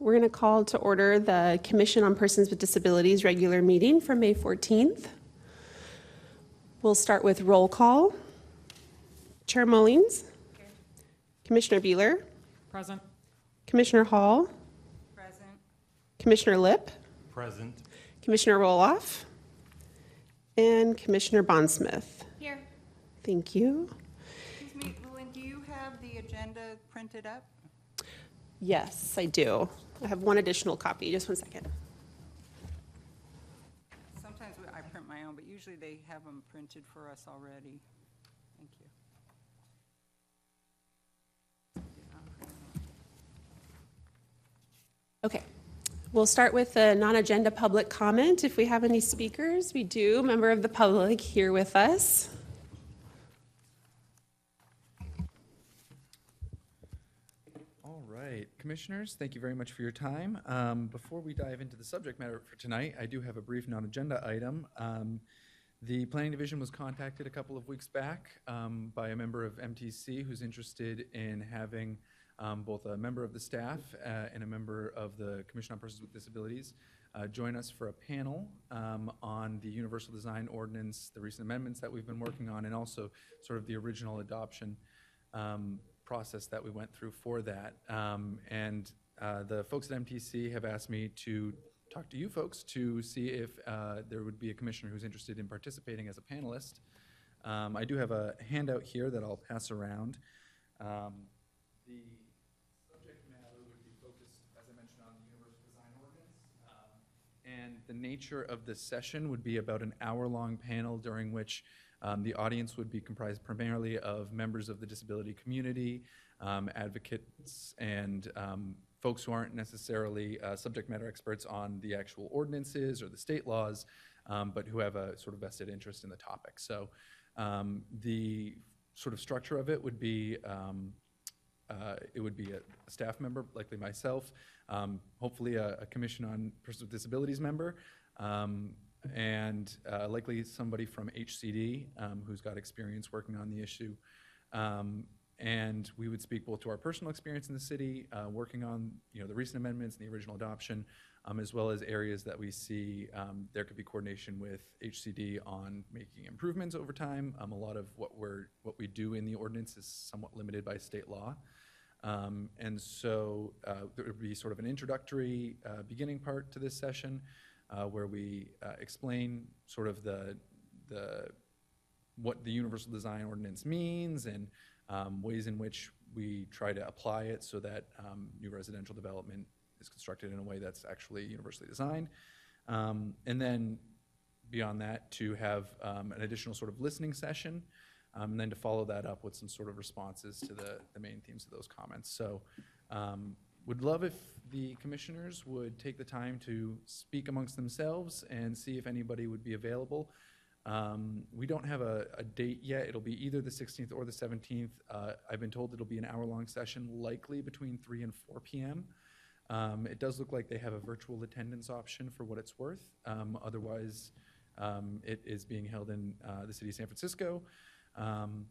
We're going to call to order the Commission on Persons with Disabilities regular meeting for May 14th. We'll start with roll call. Chair Mullings. Here. Commissioner Beeler. Present. Commissioner Hall. Present. Commissioner Lipp. Present. Commissioner Roloff. And Commissioner Bondsmith. Here. Thank you. Excuse me, Lynn, do you have the agenda printed up? Yes, I do. I have one additional copy. Just one second. Sometimes I print my own, but usually they have them printed for us already. Thank you. Okay. We'll start with the non-agenda public comment. If we have any speakers, we do. Member of the public here with us. All right, commissioners, thank you very much for your time. Before we dive into the subject matter for tonight, I do have a brief non-agenda item. The Planning Division was contacted a couple of weeks back by a member of MTC who's interested in having both a member of the staff and a member of the Commission on Persons with Disabilities join us for a panel on the Universal Design Ordinance, the recent amendments that we've been working on, and also sort of the original adoption process that we went through for that. The folks at MTC have asked me to talk to you folks to see if there would be a commissioner who's interested in participating as a panelist. I do have a handout here that I'll pass around. The subject matter would be focused, as I mentioned, on the Universal Design Ordinance. And the nature of the session would be about an hour-long panel during which the audience would be comprised primarily of members of the disability community, advocates, and folks who aren't necessarily subject matter experts on the actual ordinances or the state laws, but who have a sort of vested interest in the topic. So the sort of structure of it would be a staff member, likely myself, hopefully a Commission on Persons with Disabilities member, and likely somebody from HCD who's got experience working on the issue. And we would speak both to our personal experience in the city, working on the recent amendments and the original adoption, as well as areas that we see there could be coordination with HCD on making improvements over time. A lot of what we do in the ordinance is somewhat limited by state law. And so there would be sort of an introductory beginning part to this session where we explain sort of what the Universal Design Ordinance means and ways in which we try to apply it so that new residential development is constructed in a way that's actually universally designed. And then beyond that, to have an additional sort of listening session, and then to follow that up with some sort of responses to the main themes of those comments. So would love if the commissioners would take the time to speak amongst themselves and see if anybody would be available. We don't have a date yet. It'll be either the 16th or the 17th. I've been told it'll be an hour-long session, likely between 3 and 4 p.m. It does look like they have a virtual attendance option for what it's worth. Otherwise, it is being held in the city of San Francisco. And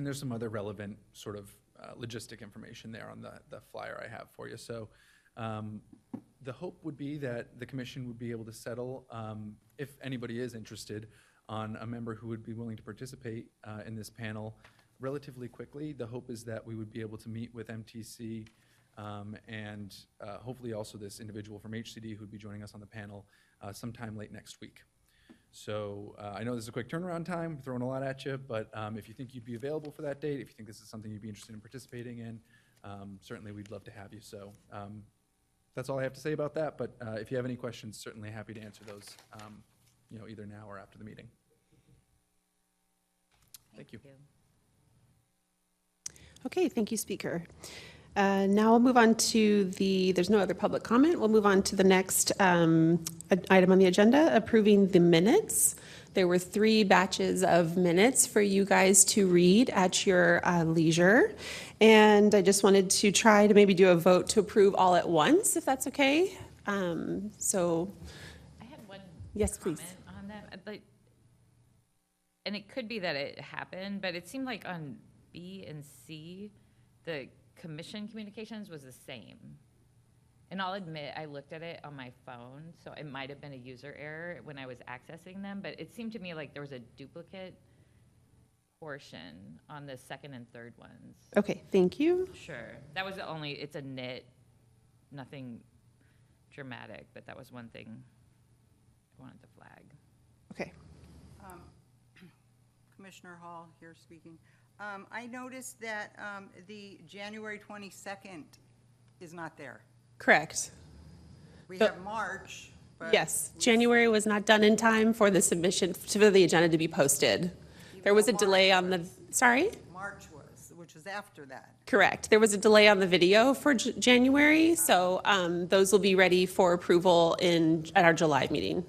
there's some other relevant sort of logistic information there on the flyer I have for you. So the hope would be that the commission would be able to settle, if anybody is interested, on a member who would be willing to participate in this panel relatively quickly. The hope is that we would be able to meet with MTC and hopefully also this individual from HCD who would be joining us on the panel sometime late next week. So I know this is a quick turnaround time, throwing a lot at you, but if you think you'd be available for that date, if you think this is something you'd be interested in participating in, certainly we'd love to have you. So that's all I have to say about that, but if you have any questions, certainly happy to answer those either now or after the meeting. Thank you. Okay, thank you, Speaker. Now we'll move on to there's no other public comment. We'll move on to the next item on the agenda, approving the minutes. There were 3 batches of minutes for you guys to read at your leisure. And I just wanted to try to maybe do a vote to approve all at once, if that's okay. So. I had one Yes, please. comment on that, and it could be that it happened, but it seemed like on B and C, the commission communications was the same. And I'll admit, I looked at it on my phone, so it might have been a user error when I was accessing them, but it seemed to me like there was a duplicate portion on the second and third ones. Okay, thank you. Sure. That was the only, it's a nit, nothing dramatic, but that was one thing I wanted to flag. Okay. Commissioner Hall here speaking. I noticed that the January 22nd is not there. Correct. We So- have March, but. Yes, January was not done in time for the submission, for the agenda to be posted. There was a delay on the, sorry? March was, which was after that. Correct. There was a delay on the video for January, so those will be ready for approval at our July meeting.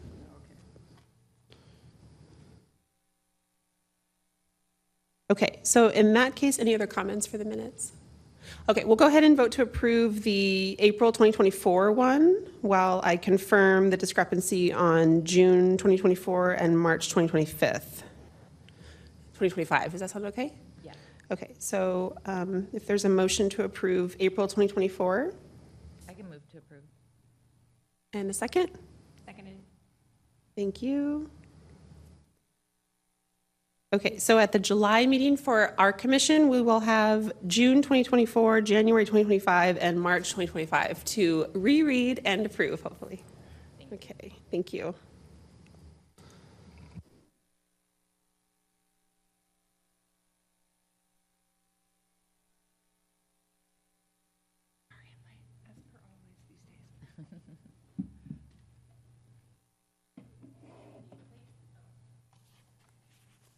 Okay, so in that case, any other comments for the minutes? Okay, we'll go ahead and vote to approve the April 2024 one while I confirm the discrepancy on June 2024 and March 2025. Does that sound okay? Yeah. Okay, so if there's a motion to approve April 2024 I can move to approve. and a second? Seconded. Thank you. Okay, so at the July meeting for our commission, we will have June 2024, January 2025, and March 2025 to reread and approve, hopefully. Okay, thank you.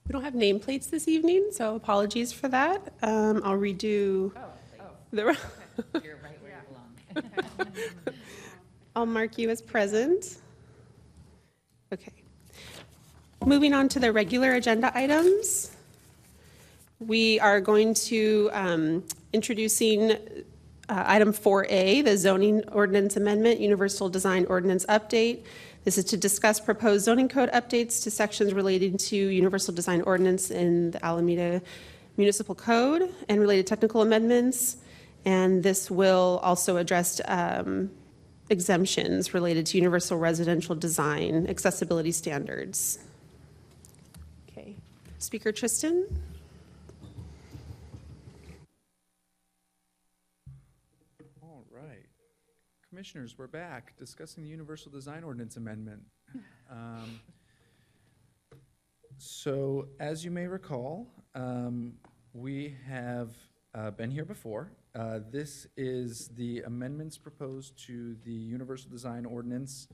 We don't have nameplates this evening, so apologies for that. I'll redo the, You're right where you belong. I'll mark you as present. Okay. Moving on to the regular agenda items. We are going to introducing item 4A, the zoning ordinance amendment, universal design ordinance update. This is to discuss proposed zoning code updates to sections relating to universal design ordinance in the Alameda Municipal Code and related technical amendments. And this will also address exemptions related to universal residential design accessibility standards. Okay. Speaker Tristan? All right. Commissioners, we're back discussing the Universal Design Ordinance Amendment. So as you may recall, we have been here before. This is the amendments proposed to the Universal Design Ordinance.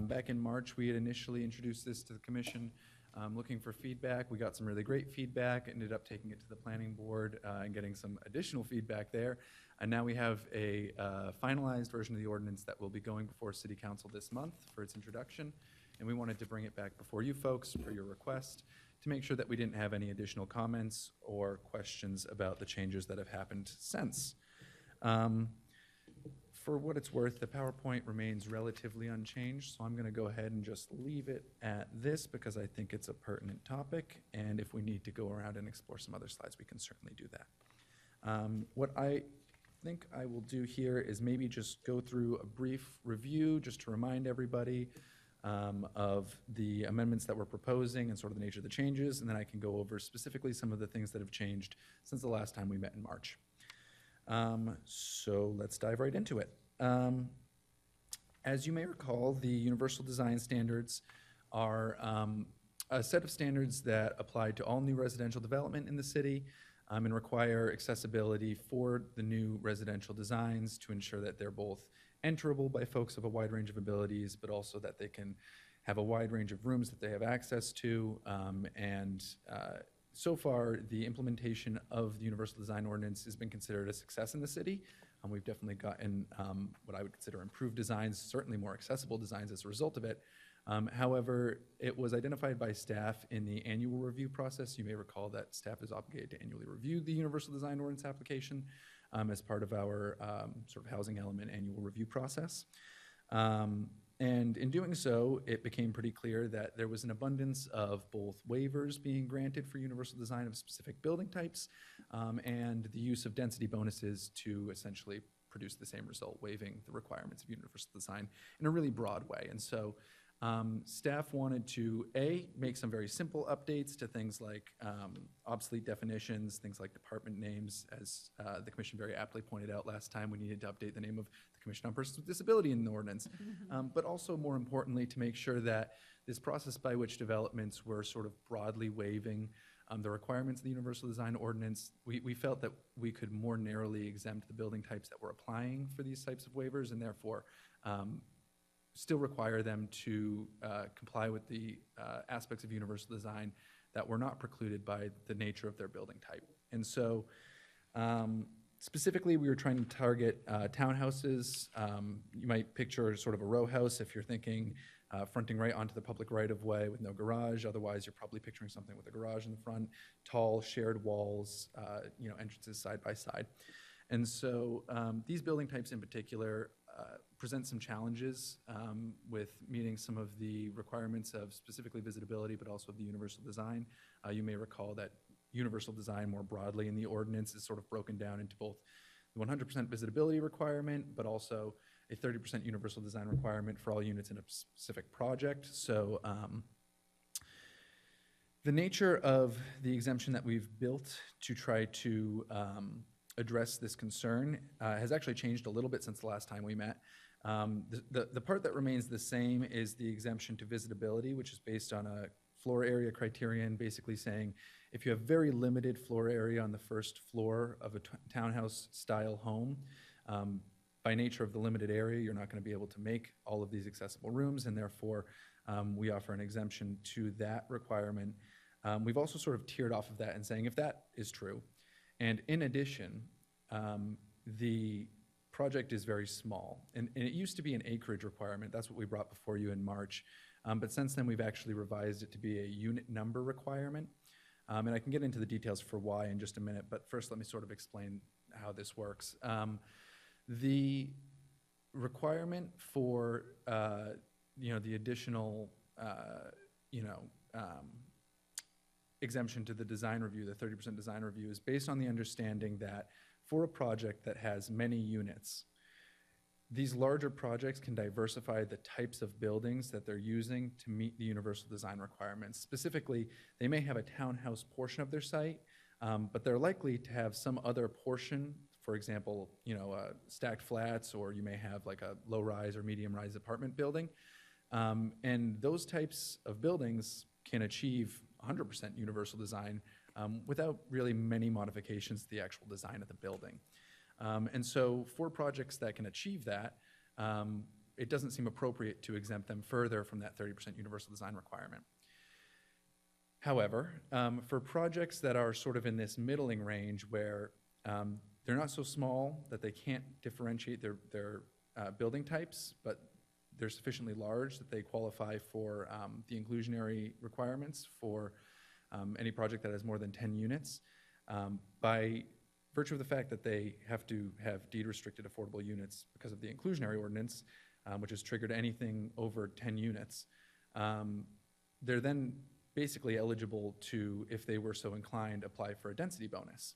Back in March, we had initially introduced this to the commission, looking for feedback. We got some really great feedback, ended up taking it to the planning board and getting some additional feedback there. And now we have a finalized version of the ordinance that will be going before City Council this month for its introduction. And we wanted to bring it back before you folks for your request to make sure that we didn't have any additional comments or questions about the changes that have happened since. For what it's worth, the PowerPoint remains relatively unchanged, so I'm going to go ahead and just leave it at this because I think it's a pertinent topic, and if we need to go around and explore some other slides, we can certainly do that. What I think I will do here is maybe just go through a brief review just to remind everybody of the amendments that we're proposing and sort of the nature of the changes, and then I can go over specifically some of the things that have changed since the last time we met in March. So let's dive right into it. As you may recall, the Universal Design Standards are a set of standards that apply to all new residential development in the city and require accessibility for the new residential designs to ensure that they're both enterable by folks of a wide range of abilities, but also that they can have a wide range of rooms that they have access to. So far, the implementation of the Universal Design Ordinance has been considered a success in the city. We've definitely gotten what I would consider improved designs, certainly more accessible designs as a result of it. However, it was identified by staff in the annual review process. You may recall that staff is obligated to annually review the Universal Design Ordinance application as part of our sort of housing element annual review process. And in doing so, it became pretty clear that there was an abundance of both waivers being granted for universal design of specific building types and the use of density bonuses to essentially produce the same result, waiving the requirements of universal design in a really broad way. And so staff wanted to, A, make some very simple updates to things like obsolete definitions, things like department names, as the commission very aptly pointed out last time, we needed to update the name of the Commission on Persons with Disability in the ordinance, but also more importantly, to make sure that this process by which developments were sort of broadly waiving the requirements of the Universal Design Ordinance, we felt that we could more narrowly exempt the building types that were applying for these types of waivers, and therefore still require them to comply with the aspects of universal design that were not precluded by the nature of their building type. And so specifically, we were trying to target townhouses. You might picture sort of a row house if you're thinking fronting right onto the public right-of-way with no garage. Otherwise, you're probably picturing something with a garage in the front, tall shared walls, entrances side by side. And so these building types in particular present some challenges with meeting some of the requirements of specifically visibility, but also of the universal design. You may recall that universal design more broadly in the ordinance is sort of broken down into both the 100% visibility requirement, but also a 30% universal design requirement for all units in a specific project. So the nature of the exemption that we've built to try to address this concern has actually changed a little bit since the last time we met. The part that remains the same is the exemption to visitability, which is based on a floor area criterion, basically saying if you have very limited floor area on the first floor of a townhouse style home, by nature of the limited area, you're not going to be able to make all of these accessible rooms, and therefore we offer an exemption to that requirement. We've also sort of tiered off of that and saying if that is true, and in addition, the project is very small, and it used to be an acreage requirement. That's what we brought before you in March. But since then, we've actually revised it to be a unit number requirement. And I can get into the details for why in just a minute, but first let me sort of explain how this works. The requirement for the additional exemption to the design review, the 30% design review, is based on the understanding that for a project that has many units, these larger projects can diversify the types of buildings that they're using to meet the universal design requirements. Specifically, they may have a townhouse portion of their site, but they're likely to have some other portion, for example, stacked flats, or you may have like a low-rise or medium-rise apartment building. And those types of buildings can achieve 100% universal design without really many modifications to the actual design of the building. And so for projects that can achieve that, it doesn't seem appropriate to exempt them further from that 30% universal design requirement. However, for projects that are sort of in this middling range where they're not so small that they can't differentiate their building types, but they're sufficiently large that they qualify for the inclusionary requirements for any project that has more than 10 units. By virtue of the fact that they have to have deed-restricted affordable units because of the inclusionary ordinance, which is triggered anything over 10 units, they're then basically eligible to, if they were so inclined, apply for a density bonus.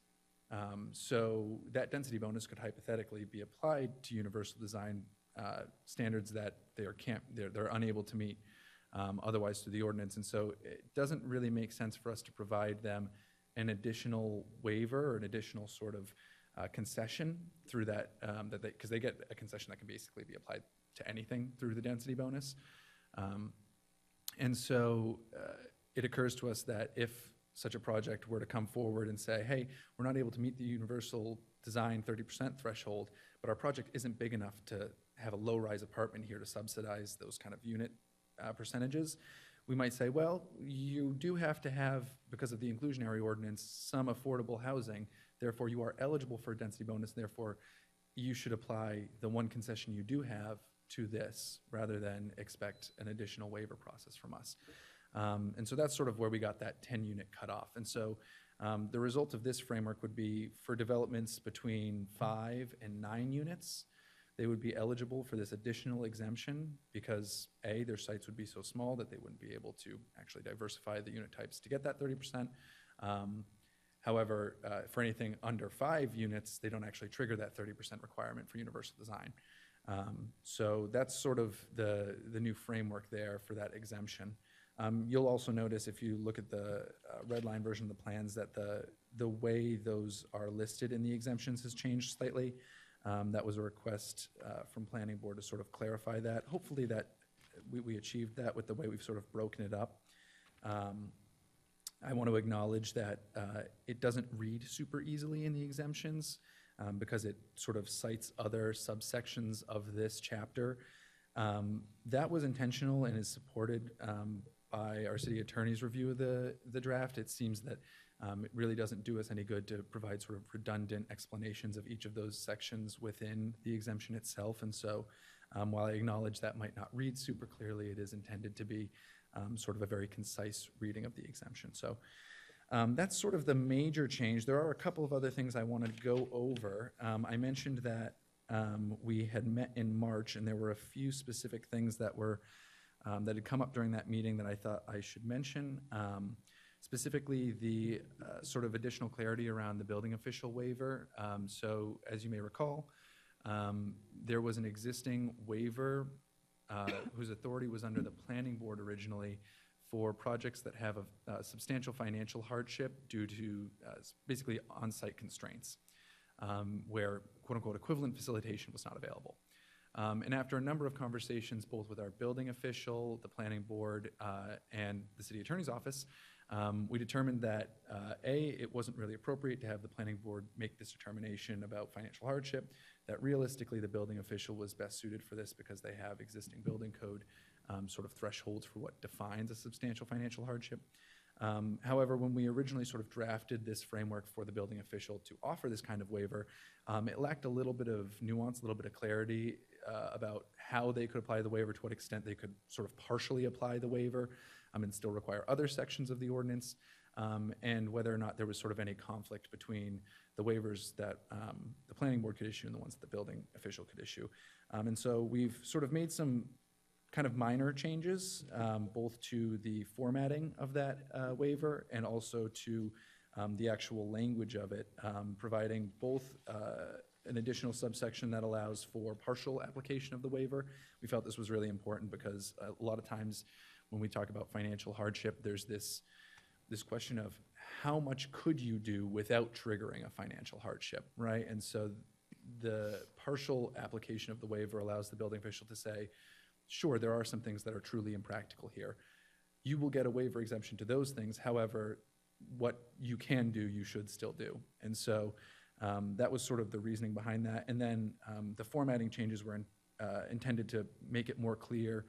So that density bonus could hypothetically be applied to universal design standards that they're unable to meet otherwise through the ordinance. And so it doesn't really make sense for us to provide them an additional waiver or an additional sort of concession through that, because they get a concession that can basically be applied to anything through the density bonus. And so it occurs to us that if such a project were to come forward and say, hey, we're not able to meet the universal design 30% threshold, but our project isn't big enough to have a low-rise apartment here to subsidize those kind of unit percentages, we might say, well, you do have to have, because of the inclusionary ordinance, some affordable housing. Therefore, you are eligible for a density bonus. Therefore, you should apply the one concession you do have to this rather than expect an additional waiver process from us. And so that's sort of where we got that 10-unit cutoff. And so the result of this framework would be for developments between 5 and 9 units, they would be eligible for this additional exemption because A, their sites would be so small that they wouldn't be able to actually diversify the unit types to get that 30%. However, for anything under 5 units, they don't actually trigger that 30% requirement for universal design. So that's sort of the new framework there for that exemption. You'll also notice if you look at the red line version of the plans that the way those are listed in the exemptions has changed slightly. That was a request from Planning Board to sort of clarify that. Hopefully that we achieved that with the way we've sort of broken it up. I want to acknowledge that it doesn't read super easily in the exemptions because it sort of cites other subsections of this chapter. That was intentional and is supported by our city attorney's review of the draft. It seems that it really doesn't do us any good to provide sort of redundant explanations of each of those sections within the exemption itself. And so while I acknowledge that might not read super clearly, it is intended to be sort of a very concise reading of the exemption. So that's sort of the major change. There are a couple of other things I wanted to go over. I mentioned that we had met in March, and there were a few specific things that were that had come up during that meeting that I thought I should mention. Specifically, the sort of additional clarity around the building official waiver. So as you may recall, there was an existing waiver whose authority was under the Planning Board originally for projects that have a substantial financial hardship due to basically on-site constraints, where quote-unquote equivalent facilitation was not available. And after a number of conversations, both with our building official, the Planning Board, and the City Attorney's Office, we determined that it wasn't really appropriate to have the Planning Board make this determination about financial hardship, that realistically the building official was best suited for this because they have existing building code sort of thresholds for what defines a substantial financial hardship. However, when we originally sort of drafted this framework for the building official to offer this kind of waiver, it lacked a little bit of nuance, a little bit of clarity about how they could apply the waiver, to what extent they could sort of partially apply the waiver and still require other sections of the ordinance, and whether or not there was sort of any conflict between the waivers that the Planning Board could issue and the ones that the building official could issue. And so we've sort of made some kind of minor changes, both to the formatting of that waiver and also to the actual language of it, providing both an additional subsection that allows for partial application of the waiver. We felt this was really important because a lot of times when we talk about financial hardship, there's this question of how much could you do without triggering a financial hardship, right? And so the partial application of the waiver allows the building official to say, sure, there are some things that are truly impractical here. You will get a waiver exemption to those things. However, what you can do, you should still do. And so that was sort of the reasoning behind that. And then the formatting changes were intended to make it more clear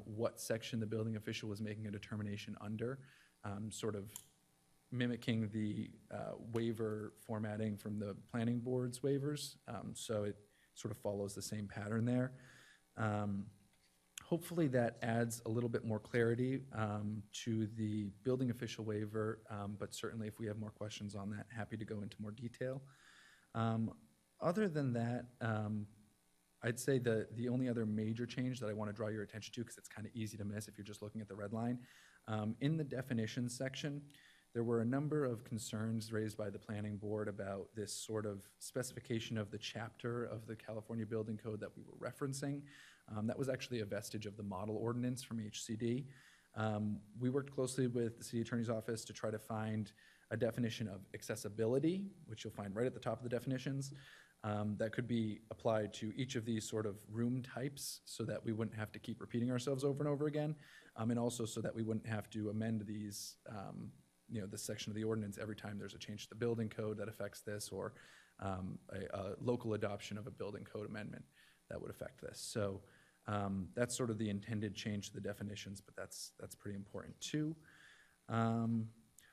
what section the building official was making a determination under, sort of mimicking the waiver formatting from the Planning Board's waivers. So it sort of follows the same pattern there. Hopefully that adds a little bit more clarity to the building official waiver, but certainly if we have more questions on that, happy to go into more detail. Other than that, I'd say the only other major change that I want to draw your attention to, because it's kind of easy to miss if you're just looking at the red line, in the definitions section, there were a number of concerns raised by the Planning Board about this sort of specification of the chapter of the California Building Code that we were referencing. That was actually a vestige of the model ordinance from HCD. We worked closely with the City Attorney's Office to try to find a definition of accessibility, which you'll find right at the top of the definitions, that could be applied to each of these sort of room types so that we wouldn't have to keep repeating ourselves over and over again, and also so that we wouldn't have to amend these, this section of the ordinance every time there's a change to the building code that affects this, or a local adoption of a building code amendment that would affect this. So that's sort of the intended change to the definitions, but that's pretty important too.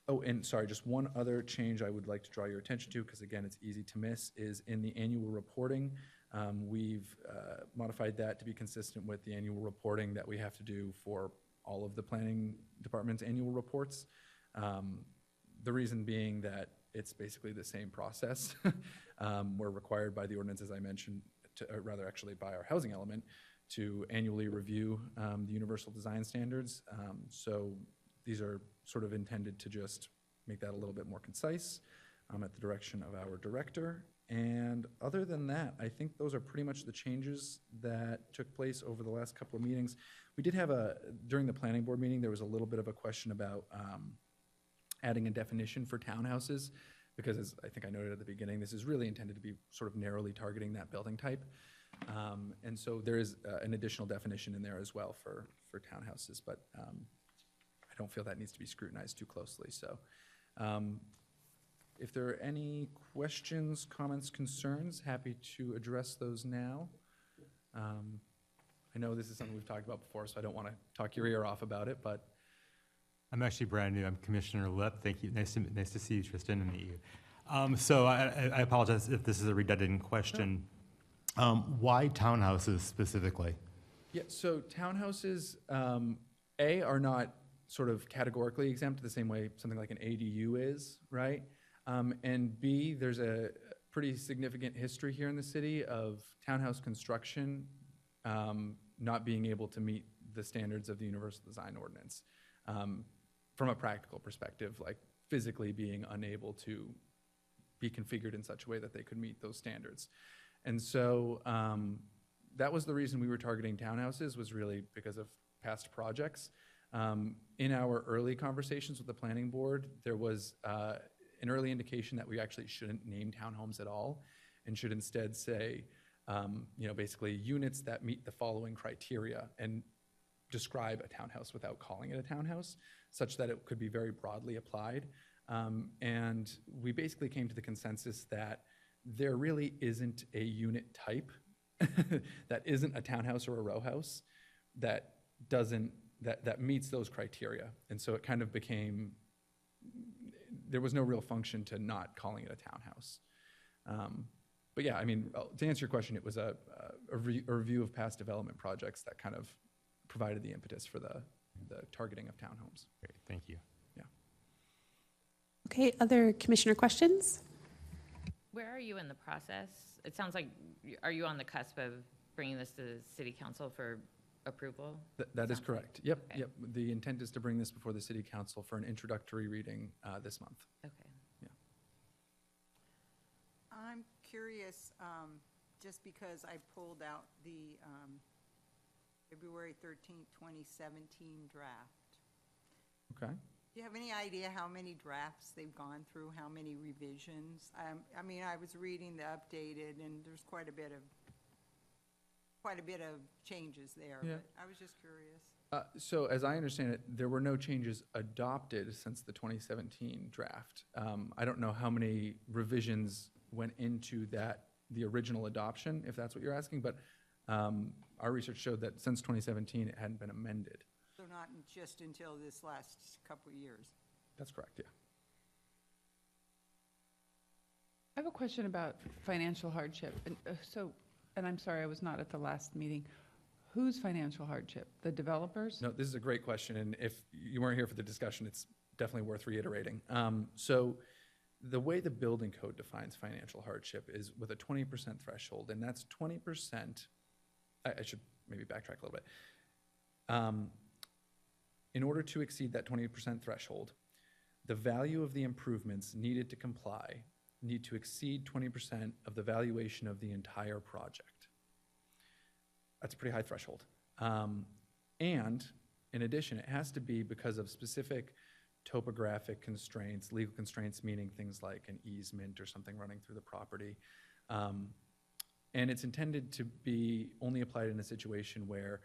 Oh, and sorry, just one other change I would like to draw your attention to, because again, it's easy to miss, is in the annual reporting. We've modified that to be consistent with the annual reporting that we have to do for all of the planning department's annual reports. The reason being that it's basically the same process. We're required by the ordinance, as I mentioned, or rather actually by our housing element, to annually review the universal design standards. So these are sort of intended to just make that a little bit more concise at the direction of our director. And other than that, I think those are pretty much the changes that took place over the last couple of meetings. We did have during the planning board meeting, there was a little bit of a question about adding a definition for townhouses, because as I think I noted at the beginning, this is really intended to be sort of narrowly targeting that building type. And so there is an additional definition in there as well for townhouses, but I don't feel that needs to be scrutinized too closely. So if there are any questions, comments, concerns, happy to address those now. I know this is something we've talked about before, so I don't want to talk your ear off about it, but. I'm actually brand new. I'm Commissioner Lip. Thank you. Nice to see you, Tristan, and meet you. So I apologize if this is a redundant question. Why townhouses specifically? Yeah, so townhouses, are not sort of categorically exempt the same way something like an ADU is, right? And B, there's a pretty significant history here in the city of townhouse construction not being able to meet the standards of the Universal Design Ordinance. From a practical perspective, like physically being unable to be configured in such a way that they could meet those standards. And so that was the reason we were targeting townhouses, was really because of past projects. In our early conversations with the planning board, there was an early indication that we actually shouldn't name townhomes at all and should instead say, basically units that meet the following criteria, and describe a townhouse without calling it a townhouse, such that it could be very broadly applied. And we basically came to the consensus that there really isn't a unit type that isn't a townhouse or a row house that meets those criteria. And so it kind of became, there was no real function to not calling it a townhouse. But yeah, I mean, to answer your question, it was a review of past development projects that kind of provided the impetus for the targeting of townhomes. Great, thank you. Yeah. Okay, other commissioner questions? Where are you in the process? It sounds like, are you on the cusp of bringing this to city council for approval? That is Sounds correct. like. Yep, Okay. yep. The intent is to bring this before the city council for an introductory reading this month. Okay. I'm curious, just because I pulled out the February 13th, 2017 draft. Okay. Do you have any idea how many drafts they've gone through, how many revisions? I mean, I was reading the updated, and there's quite a bit of changes there, Yeah. but I was just curious. So as I understand it, there were no changes adopted since the 2017 draft. I don't know how many revisions went into the original adoption, if that's what you're asking, but our research showed that since 2017, it hadn't been amended. So not just until this last couple of years. That's correct, yeah. I have a question about financial hardship. And I'm sorry, I was not at the last meeting. Whose financial hardship? The developers? No, this is a great question, and if you weren't here for the discussion, it's definitely worth reiterating. So the way the building code defines financial hardship is with a 20% threshold, and that's 20%, I should maybe backtrack a little bit. In order to exceed that 20% threshold, the value of the improvements needed to comply need to exceed 20% of the valuation of the entire project. That's a pretty high threshold. And in addition, it has to be because of specific topographic constraints, legal constraints, meaning things like an easement or something running through the property. And it's intended to be only applied in a situation where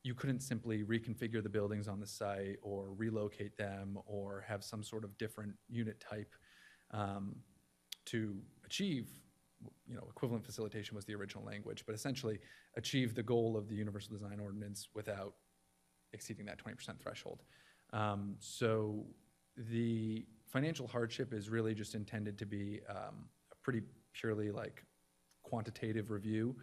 you couldn't simply reconfigure the buildings on the site or relocate them or have some sort of different unit type to achieve, equivalent facilitation was the original language, but essentially achieve the goal of the Universal Design Ordinance without exceeding that 20% threshold. So the financial hardship is really just intended to be a pretty purely quantitative review.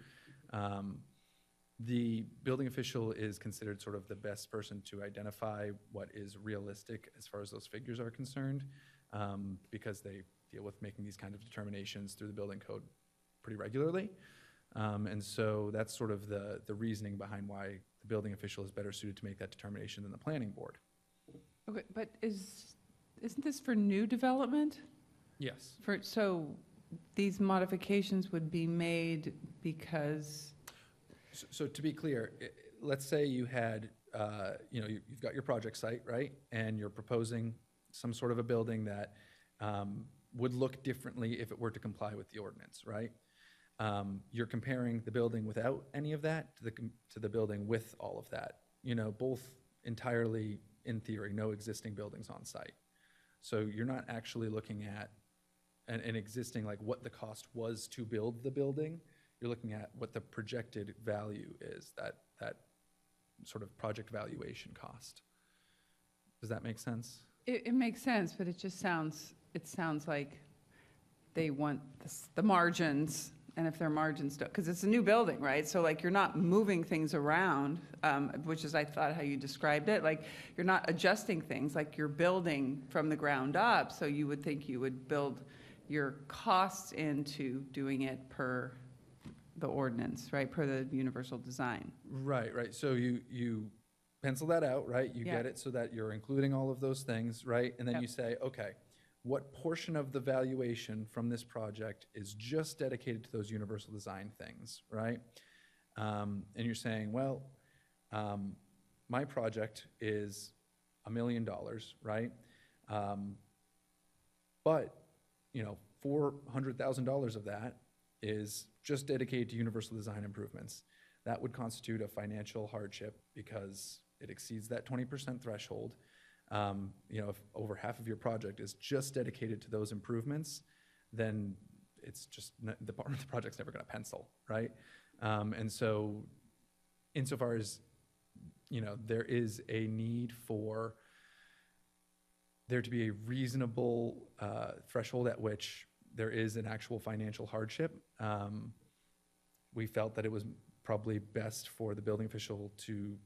The building official is considered sort of the best person to identify what is realistic as far as those figures are concerned, because they deal with making these kind of determinations through the building code pretty regularly. And so that's sort of the reasoning behind why the building official is better suited to make that determination than the planning board. Okay, but isn't this for new development? Yes. So these modifications would be made because, So to be clear, let's say you had, you've got your project site, right? And you're proposing some sort of a building that would look differently if it were to comply with the ordinance, right? You're comparing the building without any of that to the building with all of that. Both entirely, in theory, no existing buildings on site. So you're not actually looking at an existing, like what the cost was to build the building. You're looking at what the projected value is, that sort of project valuation cost. Does that make sense? it makes sense, but it sounds like they want the margins, and if their margins don't, because it's a new building, right? So like you're not moving things around, which is, I thought, how you described it. Like you're not adjusting things, like you're building from the ground up. So you would think you would build your costs into doing it per the ordinance, right? Per the universal design. Right. So you pencil that out, right? You Yeah. get it so that you're including all of those things, right? And then Yep. you say, okay, what portion of the valuation from this project is just dedicated to those universal design things, right? And you're saying, well, my project is $1 million, right? But, $400,000 of that is just dedicated to universal design improvements. That would constitute a financial hardship because it exceeds that 20% threshold. If over half of your project is just dedicated to those improvements, then it's just the project's never going to pencil, right? And so, insofar as there is a need for there to be a reasonable threshold at which there is an actual financial hardship, we felt that it was probably best for the building official to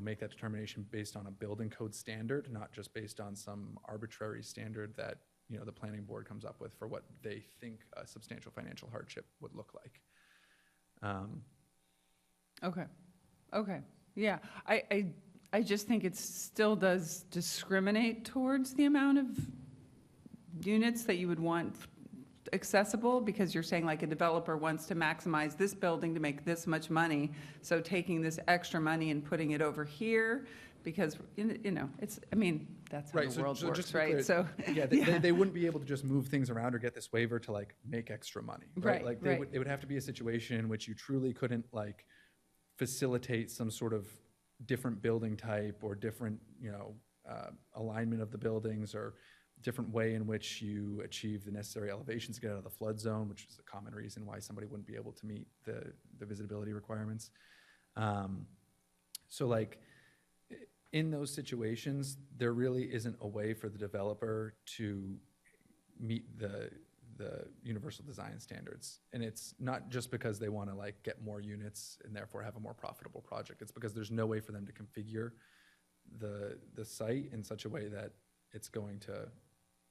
make that determination based on a building code standard, not just based on some arbitrary standard that, the planning board comes up with for what they think a substantial financial hardship would look like. Okay, yeah. I just think it still does discriminate towards the amount of units that you would want accessible, because you're saying like a developer wants to maximize this building to make this much money, so taking this extra money and putting it over here, because, that's how Right, the world just works, to be right? clear, So, yeah, they wouldn't be able to just move things around or get this waiver to like make extra money, right? Right, Like right. it would have to be a situation in which you truly couldn't like facilitate some sort of different building type or different, alignment of the buildings or different way in which you achieve the necessary elevations to get out of the flood zone, which is a common reason why somebody wouldn't be able to meet the visibility requirements. So like in those situations, there really isn't a way for the developer to meet the universal design standards. And it's not just because they want to like get more units and therefore have a more profitable project. It's because there's no way for them to configure the site in such a way that it's going to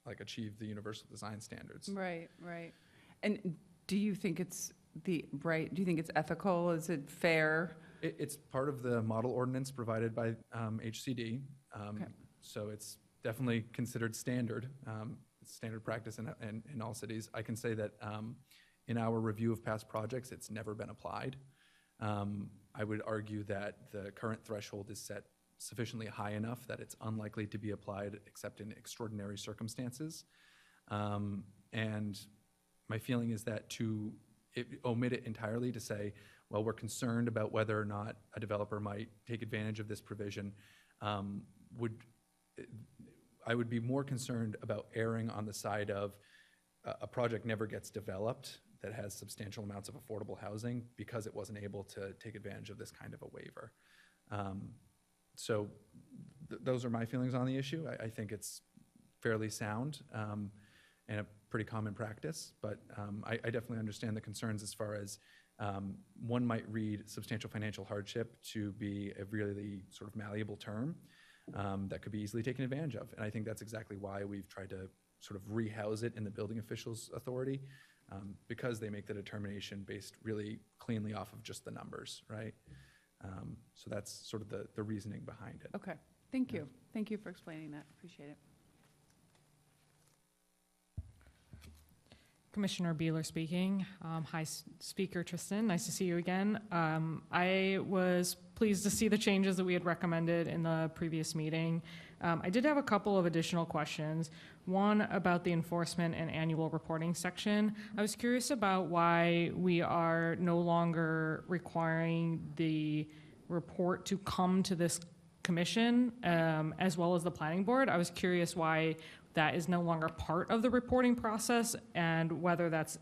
like achieve the universal design standards. right. And do you think it's do you think it's ethical? Is it fair? It's part of the model ordinance provided by HCD. Okay. So it's definitely considered standard. It's standard practice in all cities. I can say that in our review of past projects, it's never been applied. I would argue that the current threshold is set sufficiently high enough that it's unlikely to be applied except in extraordinary circumstances. And my feeling is that to omit it entirely, to say, well, we're concerned about whether or not a developer might take advantage of this provision, I would be more concerned about erring on the side of a project never gets developed that has substantial amounts of affordable housing because it wasn't able to take advantage of this kind of a waiver. So those are my feelings on the issue. I think it's fairly sound and a pretty common practice, but I definitely understand the concerns as far as one might read substantial financial hardship to be a really sort of malleable term that could be easily taken advantage of. And I think that's exactly why we've tried to sort of rehouse it in the building officials' authority, because they make the determination based really cleanly off of just the numbers, right? So that's sort of the reasoning behind it. Okay, thank you. Thank you for explaining that. Appreciate it. Commissioner Beeler speaking. Hi, Speaker Tristan. Nice to see you again. I was pleased to see the changes that we had recommended in the previous meeting. I did have a couple of additional questions. One about the enforcement and annual reporting section. I was curious about why we are no longer requiring the report to come to this commission as well as the planning board. I was curious why that is no longer part of the reporting process, and whether that's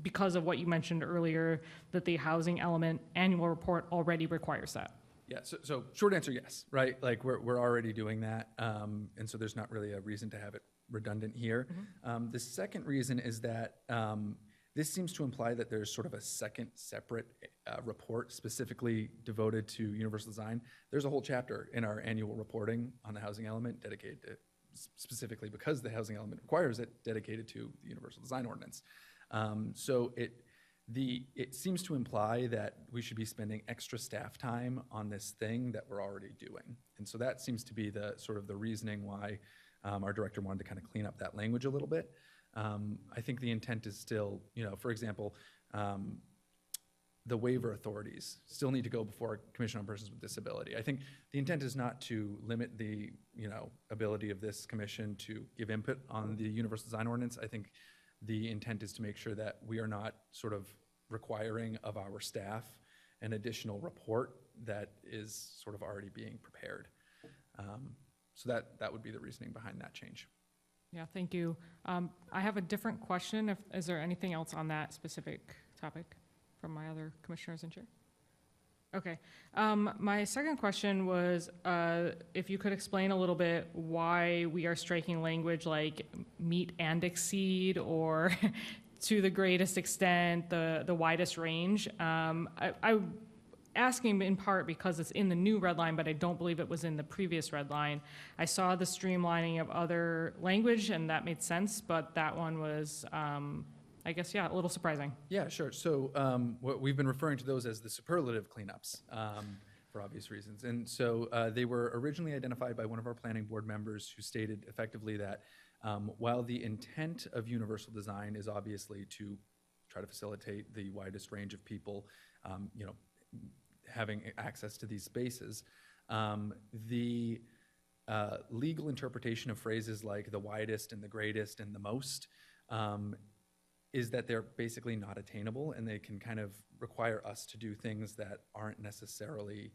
because of what you mentioned earlier, that the housing element annual report already requires that. Yeah, so short answer, yes, right? Like, we're already doing that, and so there's not really a reason to have it redundant here. The second reason is that this seems to imply that there's sort of a second separate report specifically devoted to universal design. There's a whole chapter in our annual reporting on the housing element dedicated to, specifically because the housing element requires it, dedicated to the universal design ordinance. So it seems to imply that we should be spending extra staff time on this thing that we're already doing. And so that seems to be the sort of the reasoning why our director wanted to kind of clean up that language a little bit. I think the intent is still, for example, the waiver authorities still need to go before a Commission on Persons with Disability. I think the intent is not to limit the, ability of this commission to give input on the universal design ordinance. I think the intent is to make sure that we are not sort of requiring of our staff an additional report that is sort of already being prepared. So that would be the reasoning behind that change. Yeah, thank you. I have a different question. Is there anything else on that specific topic from my other commissioners and chair? Okay. My second question was if you could explain a little bit why we are striking language like meet and exceed, or to the greatest extent, the widest range. I'm asking in part because it's in the new red line, but I don't believe it was in the previous red line. I saw the streamlining of other language, and that made sense, but that one was, I guess, a little surprising. Yeah, sure. So what we've been referring to those as the superlative cleanups for obvious reasons. And so they were originally identified by one of our planning board members, who stated effectively that while the intent of universal design is obviously to try to facilitate the widest range of people, having access to these spaces, the legal interpretation of phrases like the widest and the greatest and the most is that they're basically not attainable, and they can kind of require us to do things that aren't necessarily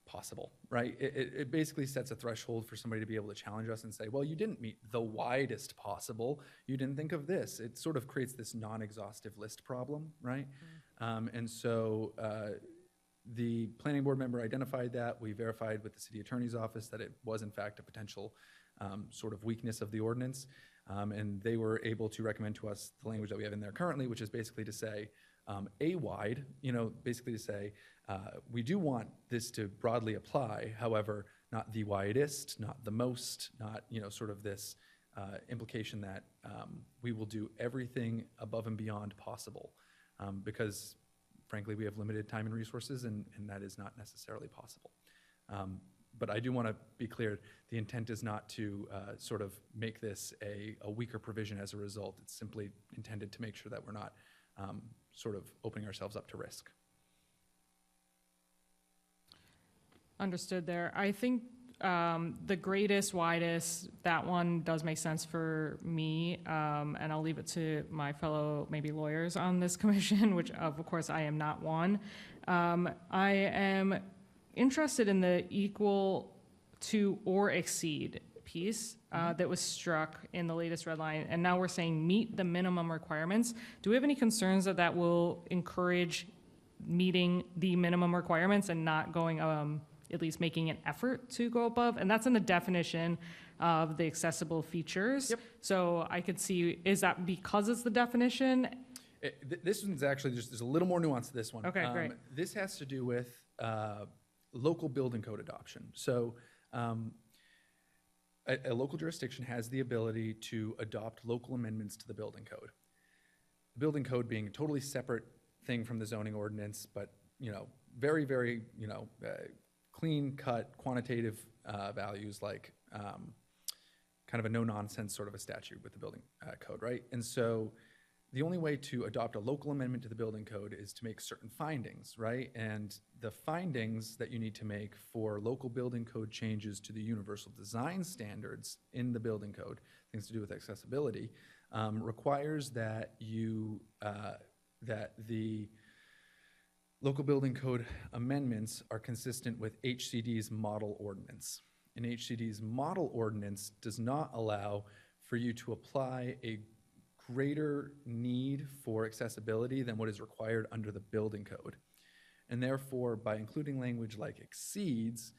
possible, right? It basically sets a threshold for somebody to be able to challenge us and say, well, you didn't meet the widest possible, you didn't think of this. It sort of creates this non-exhaustive list problem, right? And so the planning board member identified that. We verified with the city attorney's office that it was in fact a potential sort of weakness of the ordinance. And they were able to recommend to us the language that we have in there currently, which is basically to say a wide, basically to say we do want this to broadly apply, however, not the widest, not the most, not, sort of this implication that we will do everything above and beyond possible because, frankly, we have limited time and resources, and that is not necessarily possible. But I do want to be clear, the intent is not to sort of make this a weaker provision as a result. It's simply intended to make sure that we're not sort of opening ourselves up to risk. Understood there. I think the greatest, widest, that one does make sense for me, and I'll leave it to my fellow maybe lawyers on this commission, which of course I am not one. I am interested in the equal to or exceed piece that was struck in the latest red line, and now we're saying meet the minimum requirements. Do we have any concerns that that will encourage meeting the minimum requirements and not going, at least making an effort to go above? And that's in the definition of the accessible features. Yep. So I could see, is that because it's the definition? This one's actually there's a little more nuance to this one. Okay, great. This has to do with local building code adoption. So a local jurisdiction has the ability to adopt local amendments to the building code. The building code being a totally separate thing from the zoning ordinance, but very, very clean cut quantitative values like kind of a no-nonsense sort of a statute with the building code, right? And so the only way to adopt a local amendment to the building code is to make certain findings, right? And the findings that you need to make for local building code changes to the universal design standards in the building code, things to do with accessibility, requires that that the local building code amendments are consistent with HCD's model ordinance. And HCD's model ordinance does not allow for you to apply a greater need for accessibility than what is required under the building code. And therefore, by including language like exceeds,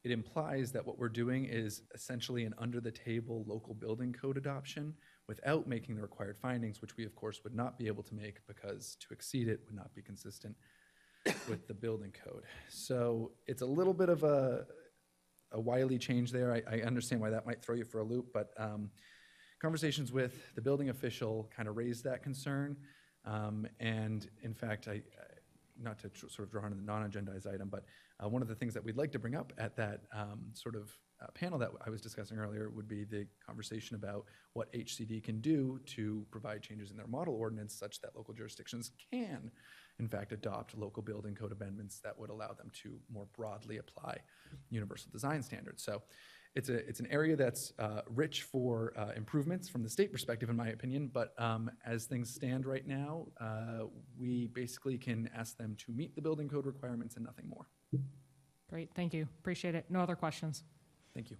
it implies that what we're doing is essentially an under-the-table local building code adoption without making the required findings, which we, of course, would not be able to make because to exceed it would not be consistent with the building code. So it's a little bit of a wily change there. I understand why that might throw you for a loop, but conversations with the building official kind of raised that concern. And in fact, not to sort of draw on the non-agendized item, but one of the things that we'd like to bring up at that sort of panel that I was discussing earlier would be the conversation about what HCD can do to provide changes in their model ordinance such that local jurisdictions can, in fact, adopt local building code amendments that would allow them to more broadly apply universal design standards. So it's an area that's rich for improvements from the state perspective, in my opinion, but as things stand right now, we basically can ask them to meet the building code requirements and nothing more. Great, thank you. Appreciate it. No other questions. Thank you.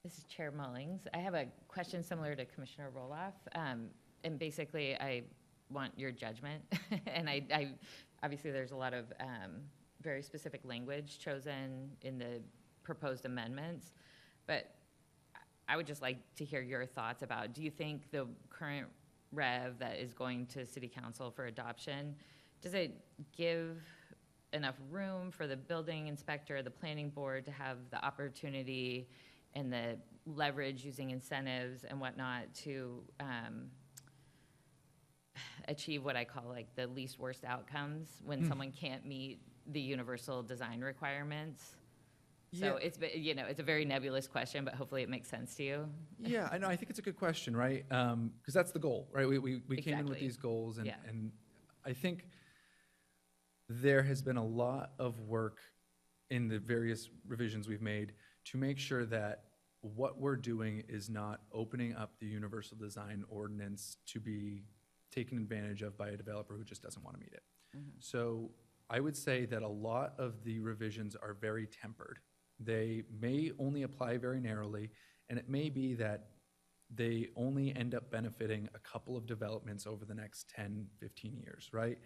This is Chair Mullings. I have a question similar to Commissioner Roloff. And basically, I want your judgment. And I obviously, there's a lot of very specific language chosen in the proposed amendments. But I would just like to hear your thoughts about, do you think the current rev that is going to City Council for adoption, does it give enough room for the building inspector, the planning board to have the opportunity and the leverage using incentives and whatnot to achieve what I call like the least worst outcomes when someone can't meet the universal design requirements? So it's, you know, it's a very nebulous question, but hopefully it makes sense to you. Yeah, I know. I think it's a good question, right? Because that's the goal, right? We came in with Exactly. these goals, and, Yeah. and I think there has been a lot of work in the various revisions we've made to make sure that what we're doing is not opening up the universal design ordinance to be taken advantage of by a developer who just doesn't want to meet it. So I would say that a lot of the revisions are very tempered. They may only apply very narrowly, and it may be that they only end up benefiting a couple of developments over the next 10, 15 years, right?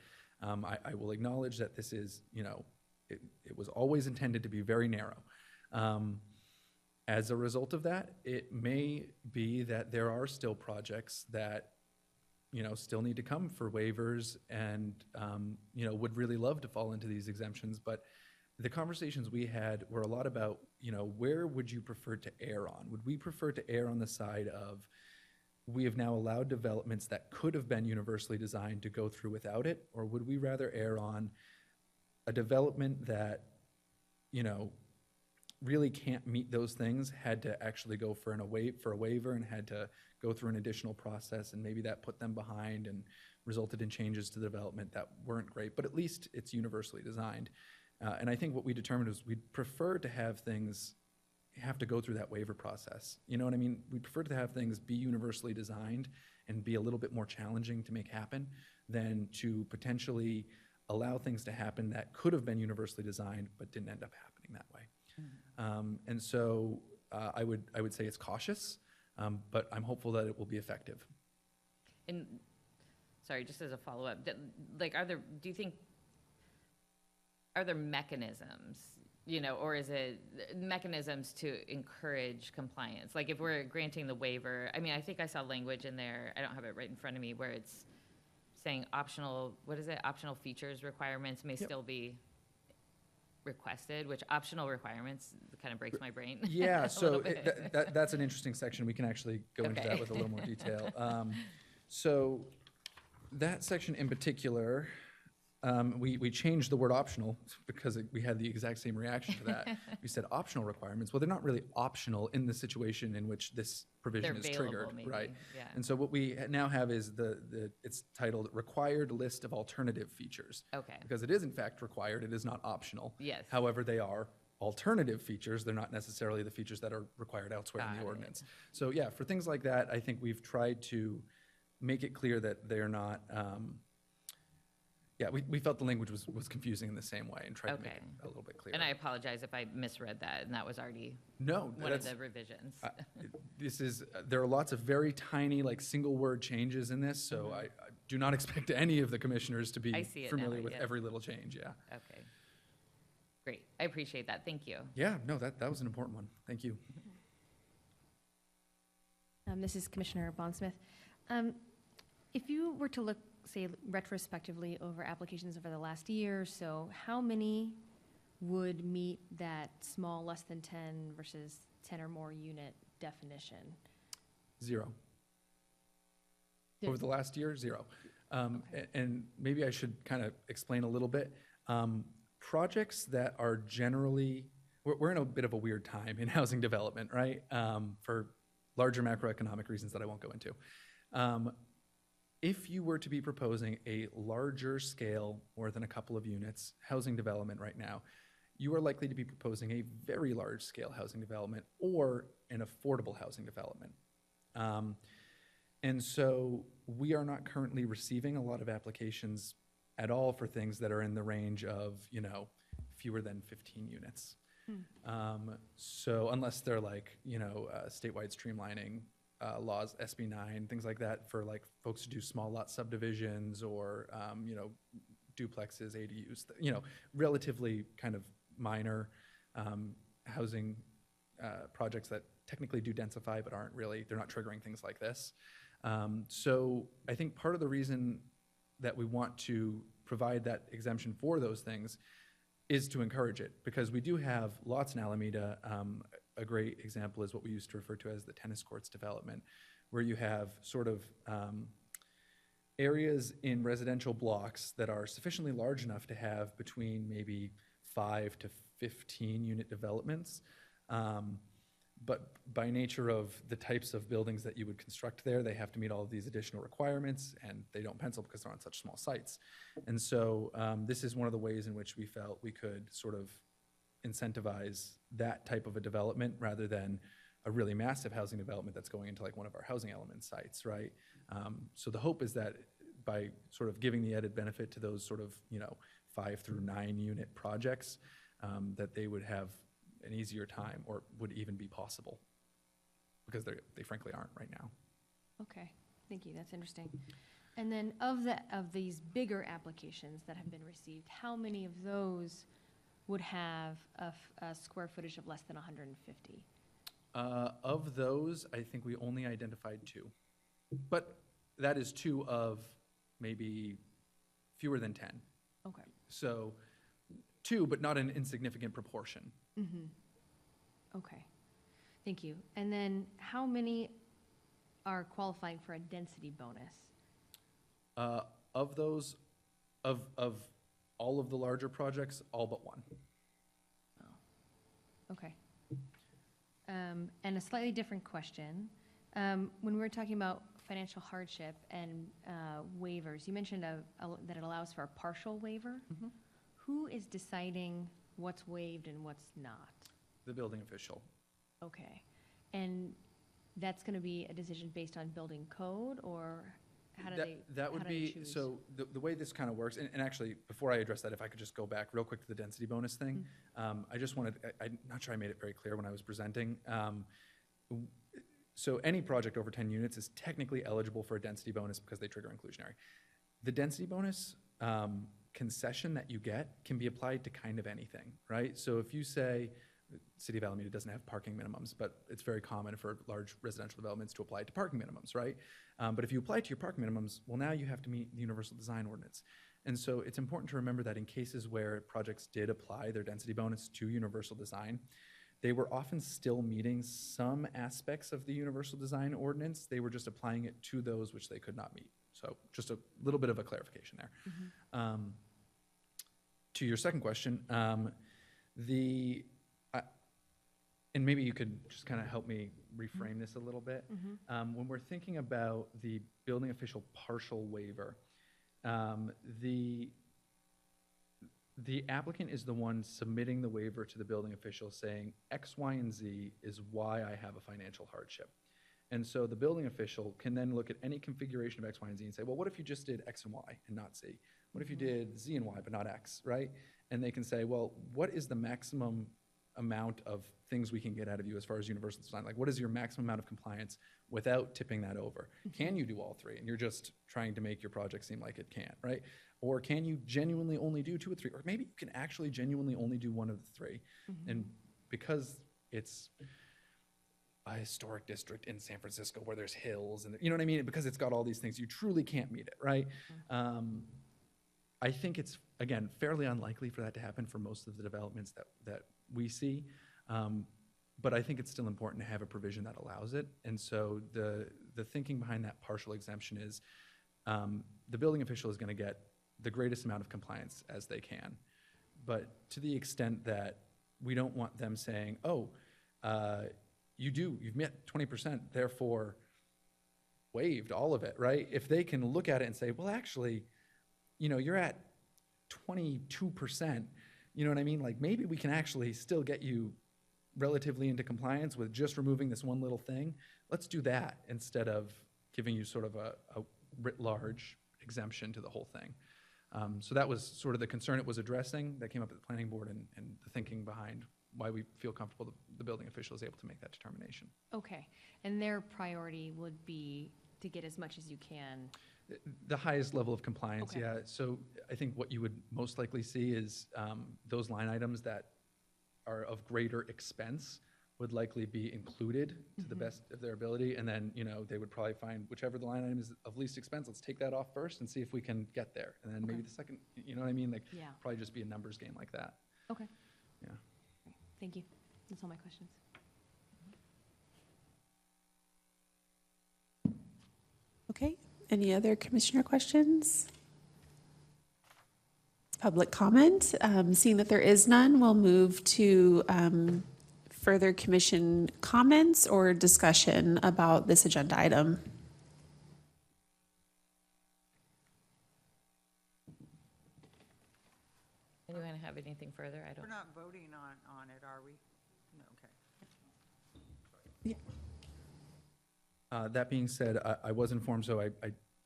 I will acknowledge that this is, you know, it was always intended to be very narrow. As a result of that, it may be that there are still projects that, you know, still need to come for waivers and, you know, would really love to fall into these exemptions. But the conversations we had were a lot about, you know, where would you prefer to err on? Would we prefer to err on the side of we have now allowed developments that could have been universally designed to go through without it? Or would we rather err on a development that, you know, really can't meet those things, had to actually go for a waiver and had to go through an additional process, and maybe that put them behind and resulted in changes to the development that weren't great, but at least it's universally designed. And I think what we determined was we'd prefer to have things have to go through that waiver process. You know what I mean? We prefer to have things be universally designed and be a little bit more challenging to make happen than to potentially allow things to happen that could have been universally designed but didn't end up happening that way. And so I would say it's cautious, but I'm hopeful that it will be effective. And, sorry, just as a follow-up, like, do you think, are there mechanisms, you know, or is it mechanisms to encourage compliance? Like, if we're granting the waiver, I mean, I think I saw language in there, I don't have it right in front of me, where it's saying optional, what is it? Optional features requirements may still be requested, which optional requirements kind of breaks my brain. Yeah, a so little bit. that's an interesting section. We can actually go into Okay. that with a little more detail. So that section in particular, We changed the word optional because we had the exact same reaction to that. We said optional requirements. Well, they're not really optional in the situation in which this provision They're is available, triggered, maybe, right? yeah. And so what we now have is it's titled Required List of Alternative Features. Okay. Because it is in fact required, it is not optional. Yes. However, they are alternative features. They're not necessarily the features that are required elsewhere in Got the it. ordinance. So yeah, for things like that, I think we've tried to make it clear that they're not, we felt the language was confusing in the same way and tried to make Okay. it a little bit clearer. And I apologize if I misread that, and that was already No, one of that's, the revisions. there are lots of very tiny, like, single word changes in this, so I do not expect any of the commissioners to be I see it now, familiar with yes. every little change, yeah. Okay. Great, I appreciate that, thank you. Yeah, no, that was an important one. Thank you. This is Commissioner Bondsmith. If you were to look, say, retrospectively over applications over the last year or so, how many would meet that small, less than 10 versus 10 or more unit definition? 0. Zero. Over the last year, 0. And maybe I should kind of explain a little bit. Projects that are generally, we're in a bit of a weird time in housing development, right? For larger macroeconomic reasons that I won't go into. If you were to be proposing a larger scale, more than a couple of units, housing development right now, you are likely to be proposing a very large scale housing development or an affordable housing development. And so we are not currently receiving a lot of applications at all for things that are in the range of, fewer than 15 units. So unless they're like, statewide streamlining laws, SB 9, things like that, for like folks to do small lot subdivisions or, duplexes, ADUs, relatively kind of minor housing projects that technically do densify but aren't really, they're not triggering things like this. So I think part of the reason that we want to provide that exemption for those things is to encourage it, because we do have lots in Alameda. A great example is what we used to refer to as the tennis courts development, where you have sort of areas in residential blocks that are sufficiently large enough to have between maybe 5 to 15 unit developments. But by nature of the types of buildings that you would construct there, they have to meet all of these additional requirements, and they don't pencil because they're on such small sites. And so this is one of the ways in which we felt we could sort of incentivize that type of a development rather than a really massive housing development that's going into like one of our housing element sites, right? So the hope is that by sort of giving the added benefit to those sort of, 5 through 9 unit projects, that they would have an easier time, or would even be possible, because they frankly aren't right now. Okay, thank you, that's interesting. And then of these bigger applications that have been received, how many of those would have a square footage of less than 150? Of those, I think we only identified 2. But that is 2 of maybe fewer than 10. Okay. So 2, but not an insignificant proportion. Okay, thank you. And then how many are qualifying for a density bonus? Of those, of all of the larger projects, all but 1. Okay. And a slightly different question. When we were talking about financial hardship and waivers, you mentioned that it allows for a partial waiver. Who is deciding what's waived and what's not? The building official. Okay. And that's going to be a decision based on building code, or how do they That would how do they be, choose? so the way this kind of works, and actually, before I address that, if I could just go back real quick to the density bonus thing. I just wanted, I'm not sure I made it very clear when I was presenting. So any project over 10 units is technically eligible for a density bonus because they trigger inclusionary. The density bonus concession that you get can be applied to kind of anything, right? So if you say, City of Alameda doesn't have parking minimums, but it's very common for large residential developments to apply to parking minimums, right? But if you apply to your parking minimums, well, now you have to meet the Universal Design Ordinance. And so it's important to remember that in cases where projects did apply their density bonus to Universal Design, they were often still meeting some aspects of the Universal Design Ordinance. They were just applying it to those which they could not meet. So just a little bit of a clarification there. to your second question, the, and maybe you could just kind of help me reframe this a little bit. When we're thinking about the building official partial waiver, the applicant is the one submitting the waiver to the building official saying X, Y, and Z is why I have a financial hardship. And so the building official can then look at any configuration of X, Y, and Z and say, well, what if you just did X and Y and not Z? What if you did Z and Y but not X, right? And they can say, well, what is the maximum amount of things we can get out of you as far as universal design? Like, what is your maximum amount of compliance without tipping that over? Can you do all three? And you're just trying to make your project seem like it can, right? Or can you genuinely only do 2 or 3? Or maybe you can actually genuinely only do 1 of the 3. And because it's a historic district in San Francisco where there's hills and, you know what I mean? Because it's got all these things, you truly can't meet it, right? I think it's, again, fairly unlikely for that to happen for most of the developments that we see. But I think it's still important to have a provision that allows it. And so the thinking behind that partial exemption is the building official is going to get the greatest amount of compliance as they can. But to the extent that we don't want them saying, oh, you've met 20%, therefore waived all of it, right? If they can look at it and say, well, actually, you're at 22%, you know what I mean? Like, maybe we can actually still get you relatively into compliance with just removing this one little thing. Let's do that instead of giving you sort of a writ large exemption to the whole thing. So that was sort of the concern it was addressing that came up at the planning board and the thinking behind why we feel comfortable the building official is able to make that determination. Okay, and their priority would be to get as much as you can. The highest level of compliance, Okay. yeah. So I think what you would most likely see is those line items that are of greater expense would likely be included to the best of their ability. And then, they would probably find whichever the line item is of least expense, let's take that off first and see if we can get there. And then maybe the second, you know what I mean? Like, Yeah. probably just be a numbers game like that. Okay. Yeah. Thank you. That's all my questions. Okay, any other commissioner questions? Public comment? Seeing that there is none, we'll move to further commission comments or discussion about this agenda item. Anyone have anything further? I don't. We're not voting on it, are we? No, okay. That being said, I was informed, so I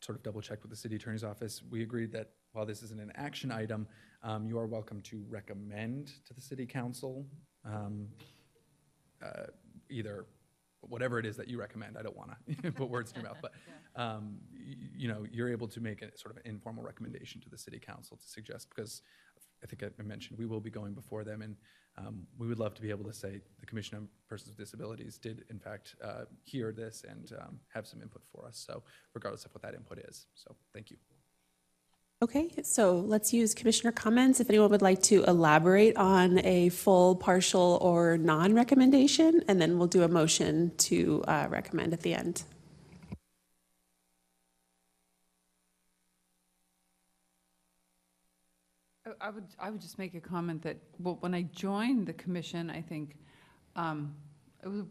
sort of double checked with the city attorney's office. We agreed that while this isn't an action item, you are welcome to recommend to the city council either whatever it is that you recommend. I don't want to put words in your mouth, but you're able to make a sort of informal recommendation to the city council to suggest, because I think I mentioned we will be going before them, and we would love to be able to say the Commission on Persons with Disabilities did in fact hear this and have some input for us. So regardless of what that input is. So thank you. Okay, so let's use commissioner comments. If anyone would like to elaborate on a full, partial, or non-recommendation, and then we'll do a motion to recommend at the end. I would just make a comment that, well, when I joined the commission, I think, it was,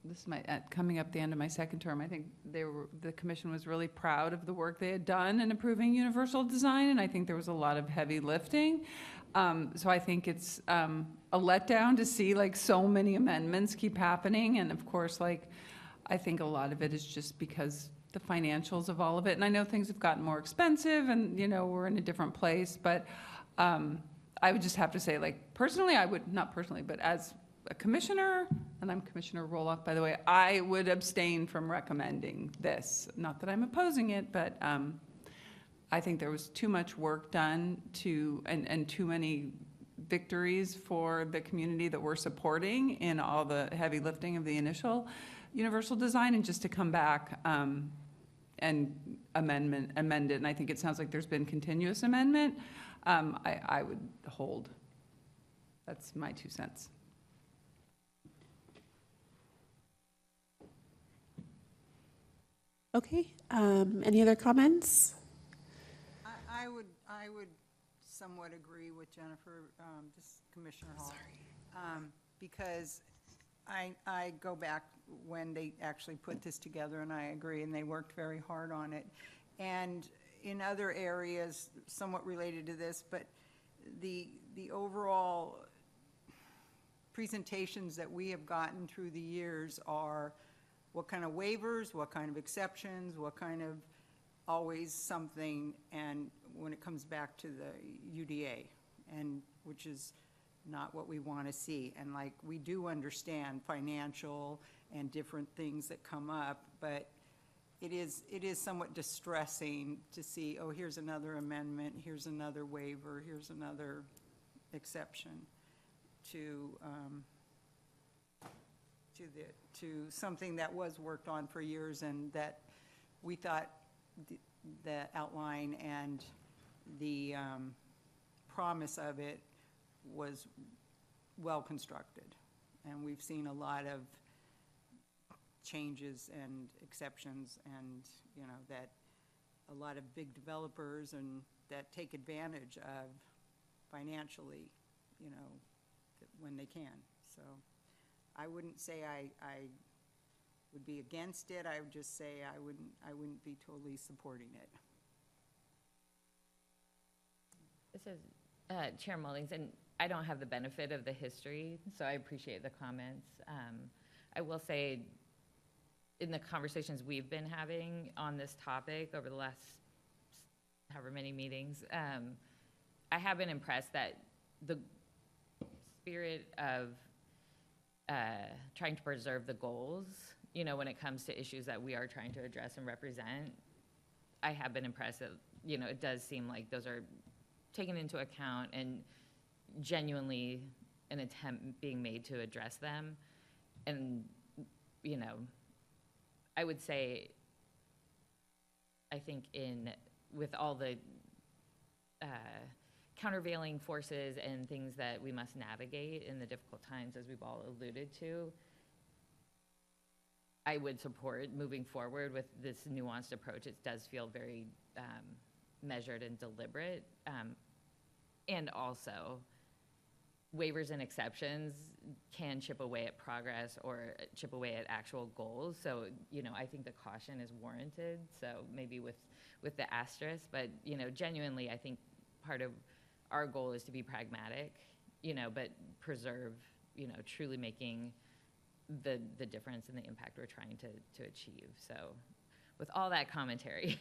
this is coming up the end of my second term, I think the commission was really proud of the work they had done in approving universal design, and I think there was a lot of heavy lifting. So I think it's a letdown to see like so many amendments keep happening, and of course, like, I think a lot of it is just because the financials of all of it, and I know things have gotten more expensive, and we're in a different place, but I would just have to say, like, personally, I would, not personally, but as a commissioner, and I'm Commissioner Roloff, by the way, I would abstain from recommending this. Not that I'm opposing it, but I think there was too much work done and too many victories for the community that we're supporting in all the heavy lifting of the initial universal design, and just to come back and amend it. And I think it sounds like there's been continuous amendment. I would hold. That's my 2 cents. Okay, any other comments? I would somewhat agree with Jennifer, this Commissioner Hall. Because I go back when they actually put this together, and I agree, and they worked very hard on it. And in other areas, somewhat related to this, but the overall presentations that we have gotten through the years are what kind of waivers, what kind of exceptions, what kind of always something, and when it comes back to the UDA, and which is not what we want to see. And like, we do understand financial and different things that come up, but it is somewhat distressing to see, oh, here's another amendment, here's another waiver, here's another exception to something that was worked on for years, and that we thought the outline and the promise of it was well constructed. And we've seen a lot of changes and exceptions, and, you know, that a lot of big developers and that take advantage of financially, you know, when they can. So I wouldn't say I would be against it. I would just say I wouldn't be totally supporting it. This is Chair Mullings, and I don't have the benefit of the history, so I appreciate the comments. I will say, in the conversations we've been having on this topic over the last however many meetings, I have been impressed that the spirit of trying to preserve the goals, you know, when it comes to issues that we are trying to address and represent, I have been impressed that, you know, it does seem like those are taken into account and genuinely an attempt being made to address them. And, you know, I would say, I think with all the countervailing forces and things that we must navigate in the difficult times, as we've all alluded to, I would support moving forward with this nuanced approach. It does feel very measured and deliberate. And also, waivers and exceptions can chip away at progress or chip away at actual goals. So, you know, I think the caution is warranted. So maybe with the asterisk, but, you know, genuinely, I think part of our goal is to be pragmatic, you know, but preserve, you know, truly making the difference and the impact we're trying to achieve. So with all that commentary,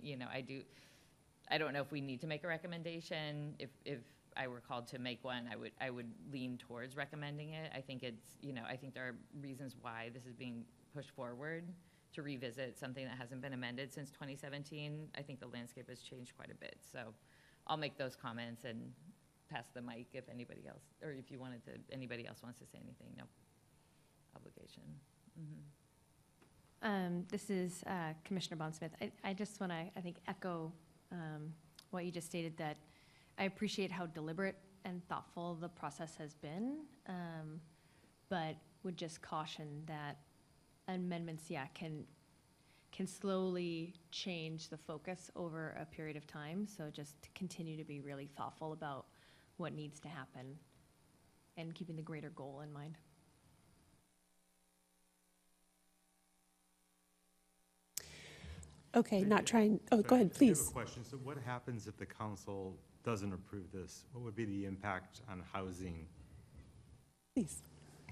you know, I don't know if we need to make a recommendation. If I were called to make one, I would lean towards recommending it. I think it's, you know, I think there are reasons why this is being pushed forward to revisit something that hasn't been amended since 2017. I think the landscape has changed quite a bit. So I'll make those comments and pass the mic if anybody else, or if you wanted to, anybody else wants to say anything, no obligation. This is Commissioner Bond-Smith. I just want to, I think, echo what you just stated, that I appreciate how deliberate and thoughtful the process has been, but would just caution that amendments, can slowly change the focus over a period of time. So just to continue to be really thoughtful about what needs to happen and keeping the greater goal in mind. Okay, not trying, oh, go ahead, I have please. a question. So what happens if the council doesn't approve this? What would be the impact on housing? Please.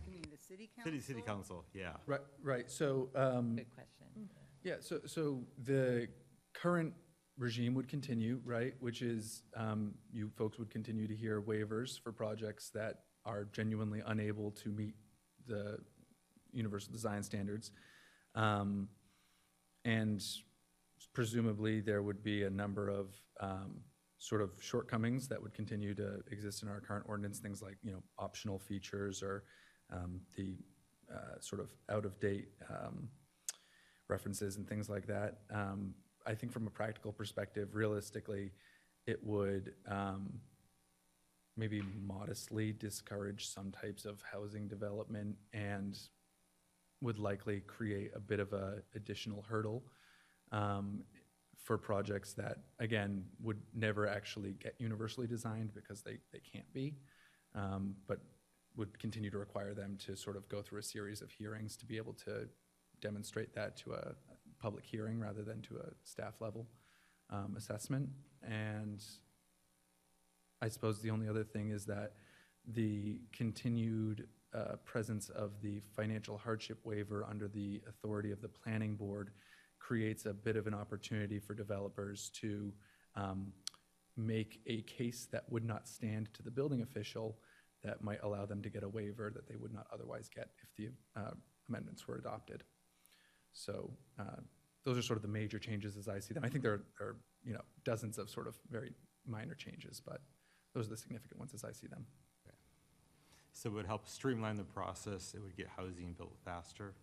You mean the city council? City council, yeah. Right, so, Good question. yeah, so the current regime would continue, right? Which is, you folks would continue to hear waivers for projects that are genuinely unable to meet the universal design standards. And presumably, there would be a number of sort of shortcomings that would continue to exist in our current ordinance, things like, you know, optional features or the sort of out-of-date references and things like that. I think from a practical perspective, realistically, it would maybe modestly discourage some types of housing development and would likely create a bit of a additional hurdle for projects that, again, would never actually get universally designed because they can't be, but would continue to require them to sort of go through a series of hearings to be able to demonstrate that to a public hearing rather than to a staff level assessment. And I suppose the only other thing is that the continued presence of the financial hardship waiver under the authority of the planning board creates a bit of an opportunity for developers to make a case that would not stand to the building official that might allow them to get a waiver that they would not otherwise get if the amendments were adopted. So those are sort of the major changes as I see them. I think there are dozens of sort of very minor changes, but those are the significant ones as I see them. So it would help streamline the process, it would get housing built faster.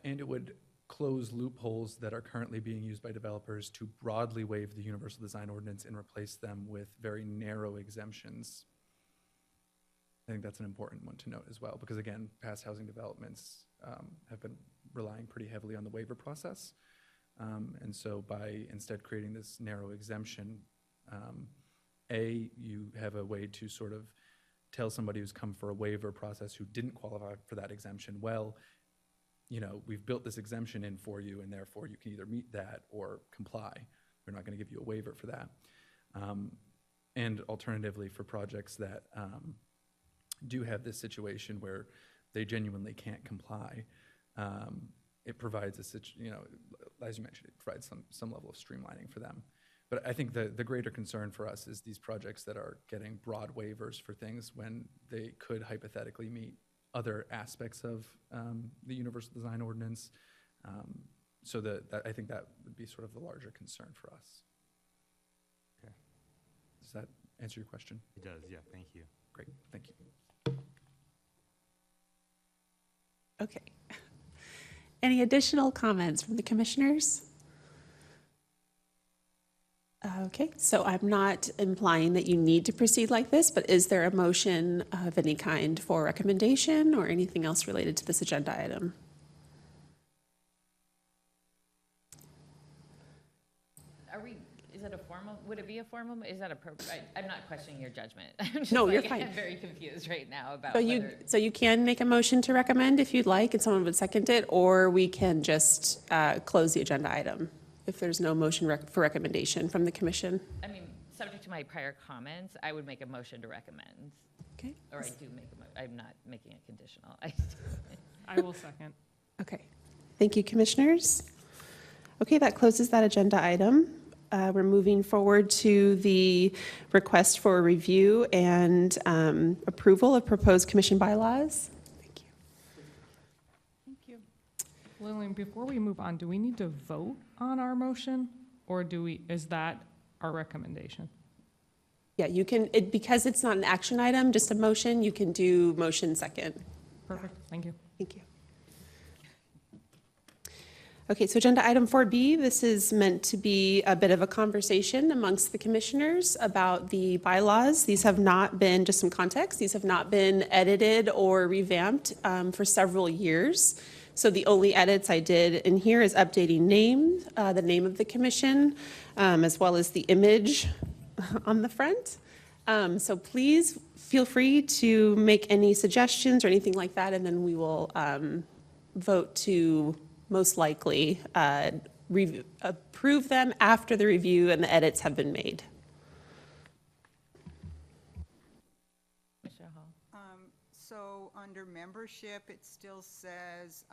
And it would close loopholes that are currently being used by developers to broadly waive the universal design ordinance and replace them with very narrow exemptions. I think that's an important one to note as well, because again, past housing developments have been relying pretty heavily on the waiver process. And so by instead creating this narrow exemption, you have a way to sort of tell somebody who's come for a waiver process who didn't qualify for that exemption, well, we've built this exemption in for you, and therefore you can either meet that or comply. We're not going to give you a waiver for that. And alternatively, for projects that do have this situation where they genuinely can't comply, it provides as you mentioned, it provides some level of streamlining for them. But I think the greater concern for us is these projects that are getting broad waivers for things when they could hypothetically meet other aspects of the universal design ordinance. So I think that would be sort of the larger concern for us. Okay. Does that answer your question? It does, yeah, thank you. Great, thank you. Okay. Any additional comments from the commissioners? Okay, so I'm not implying that you need to proceed like this, but is there a motion of any kind for recommendation or anything else related to this agenda item? Is it a formal, would it be a formal, is that appropriate? I'm not questioning your judgment. I'm just No, you're fine. I'm very confused right now about So you can make a motion to recommend if you'd like, and someone would second it, or we can just close the agenda item if there's no motion for recommendation from the commission. I mean, subject to my prior comments, I would make a motion to recommend. Okay. Or I do make I'm not making it conditional. I will second. Okay. Thank you, commissioners. Okay, that closes that agenda item. We're moving forward to the request for review and approval of proposed commission bylaws. Thank you. Thank you. Lillian, before we move on, do we need to vote on our motion, or is that our recommendation? Yeah, you can, because it's not an action item, just a motion, you can do motion second. Perfect, thank you. Thank you. Okay, so agenda item 4B, this is meant to be a bit of a conversation amongst the commissioners about the bylaws. These have not been, just some context, these have not been edited or revamped for several years. So the only edits I did in here is updating the name of the commission, as well as the image on the front. So please feel free to make any suggestions or anything like that, and then we will vote to most likely approve them after the review and the edits have been made. Commissioner Hall. So under membership, it still says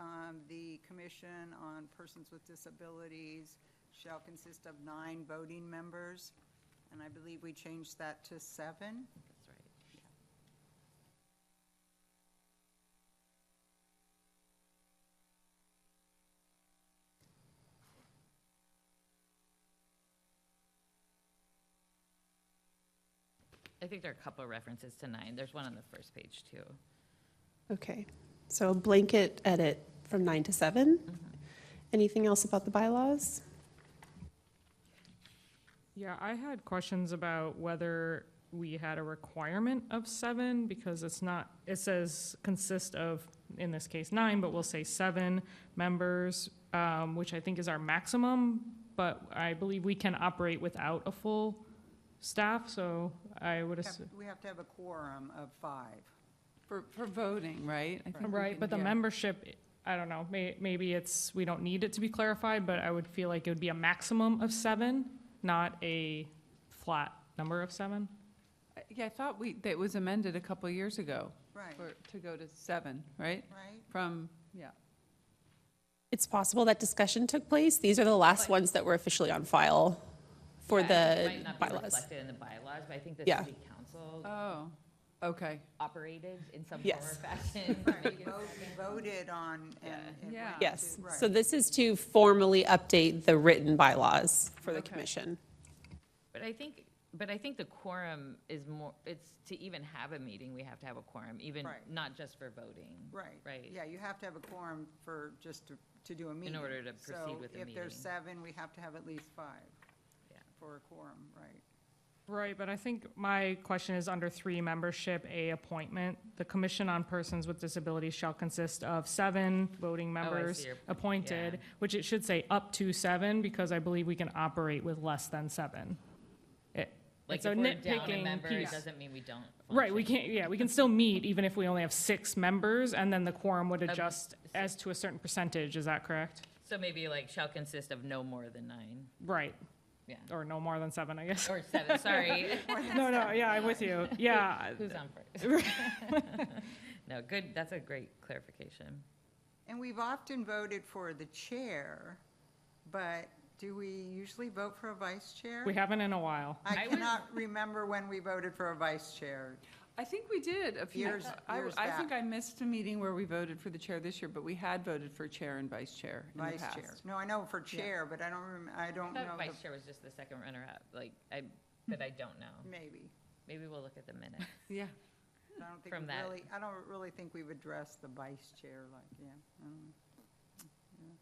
the Commission on Persons with Disabilities shall consist of 9 voting members, and I believe we changed that to 7. That's right. I think there are a couple of references to 9. There's one on the first page too. Okay, so blanket edit from 9 to 7. Anything else about the bylaws? Yeah, I had questions about whether we had a requirement of 7, because it's not, it says consist of, in this case, 9, but we'll say 7 members, which I think is our maximum but I believe we can operate without a full staff, so I would assume. We have to have a quorum of 5. For voting, right? I think we Right, can- but the yeah. membership, I don't know, maybe it's, we don't need it to be clarified, but I would feel like it would be a maximum of 7, not a flat number of 7. Yeah, I thought that was amended a couple of years ago. Right. To go to 7, right? Right? From, yeah. It's possible that discussion took place. These are the last ones that were officially on file for Yeah, the it might not be bylaws. reflected in the bylaws, but I think the Yeah. city council Oh, okay. operated in some form or Yes. fashion. We voted on and. Yeah. went Yes, to- right. so this is to formally update the written bylaws for the Okay. commission. But I think the quorum is more, it's to even have a meeting, we have to have a quorum, even, Right. not just for voting. Right. Right. Yeah, you have to have a quorum for, just to do a meeting. order to proceed with the So if there's meeting. 7, we have to have at least 5 Yeah. for a quorum, right? Right, but I think my question is under 3, membership, A, appointment. The Commission on Persons with Disabilities shall consist of 7 voting members your- appointed, yeah. which it should say up to 7, because I believe we can operate with less than 7. Like It's a if we're down a nitpicking member, it piece. doesn't mean we don't Right, we function. can't, yeah, we can still meet even if we only have 6 members, and then the quorum would adjust so- as to a certain percentage, is that correct? So maybe like shall consist of no more than 9, Right, yeah, or no more than 7, I guess. or 7, sorry. No, yeah, I'm with you, yeah. Who's on first? No, good, that's a great clarification. And we've often voted for the chair, but do we usually vote for a vice chair? We haven't in a while. I I would- cannot remember when we voted for a vice chair. I think we did a few, Years I think back. I missed a meeting where we voted for the chair this year, but we had voted for chair and vice chair in the Vice chair. past. No, I know for chair, but I don't know. Thought vice chair was just the second runner-up, like, but I don't know. Maybe. Maybe we'll look at the minutes. Yeah. I don't think From that. I don't really think we've addressed the vice chair like, yeah. I don't know.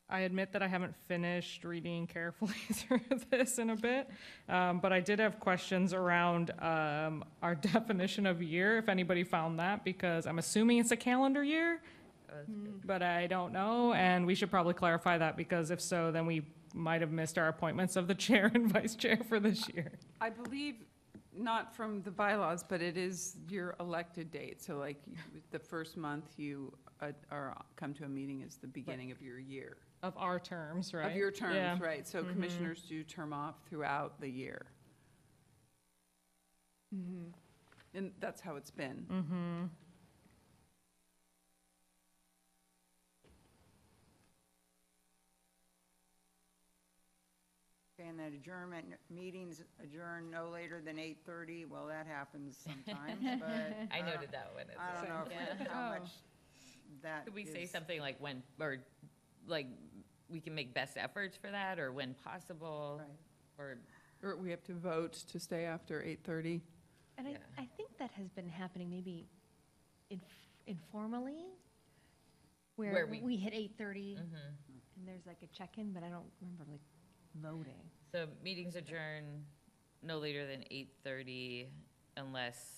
I admit that I haven't finished reading carefully through this in a bit, but I did have questions around our definition of year, if anybody found that, because I'm assuming it's a calendar year, Oh, that's good. but I don't know, and we should probably clarify that, because if so, then we might have missed our appointments of the chair and vice chair for this year. I believe, not from the bylaws, but it is your elected date. So like the first month you come to a meeting is the beginning of your year. Of our terms, right? Of your Yeah. terms, right. So commissioners do term off throughout the year. And that's how it's been. Mm-hmm. And that adjournment, meetings adjourn no later than 8:30, well, that happens sometimes, but. I noted that one. I don't know Yeah. how Oh. much that Could we say is- something like when, or like, we can make best efforts for that, or when possible? Right. Or, Or we have to vote to stay after 8:30. And Yeah. I think that has been happening maybe informally, Where where we- we hit 8:30 mhm. and there's like a check-in, but I don't remember like voting. So meetings adjourn no later than 8:30 unless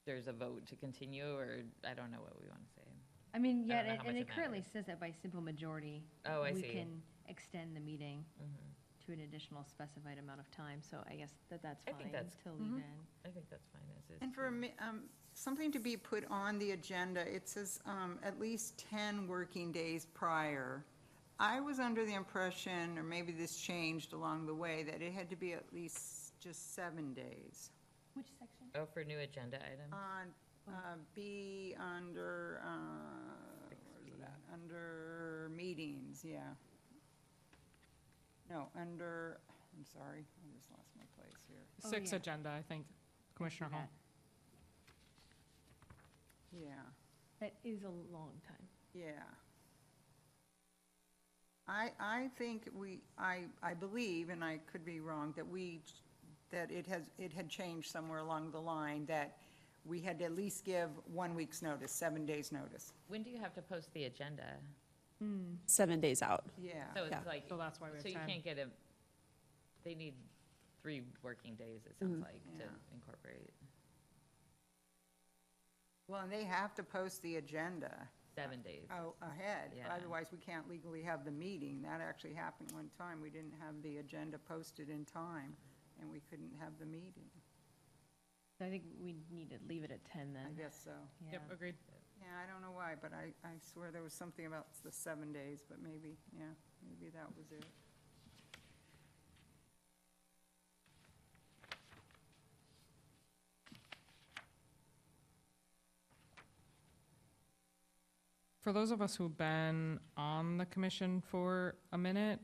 there's a vote to continue, or I don't know what we want to say. I mean, I don't yeah, know how and much it it currently matters. says that by simple majority. Oh, I We see. can extend the meeting Mhm. to an additional specified amount of time, so I guess that's I think fine that's- to leave in. I think that's fine as is. And for something to be put on the agenda, it says at least 10 working days prior. I was under the impression, or maybe this changed along the way, that it had to be at least just 7 days. Which section? Oh, for new agenda items? On B under, where's it at? Under meetings, yeah. No, under, I'm sorry, I just lost my place here. Oh, 6 yeah. agenda, I think, Commissioner Hall. Yeah. That is a long time. Yeah. I think I believe, and I could be wrong, that it had changed somewhere along the line, that we had to at least give 1 week's notice, 7 days' notice. When do you have to post the agenda? 7 days out. Yeah. So Yeah. it's like, So that's why we have so you 10. can't get they need 3 working days, it sounds like, to Yeah. incorporate. Well, and they have to post the agenda. 7 days. ahead. Yeah. Otherwise, we can't legally have the meeting. That actually happened one time. We didn't have the agenda posted in time, and we couldn't have the meeting. I think we need to leave it at 10 then. I guess so. Yeah. Yep, agreed. Yeah, I don't know why, but I swear there was something about the 7 days, but maybe, yeah, maybe that was it. For those of us who've been on the commission for a minute,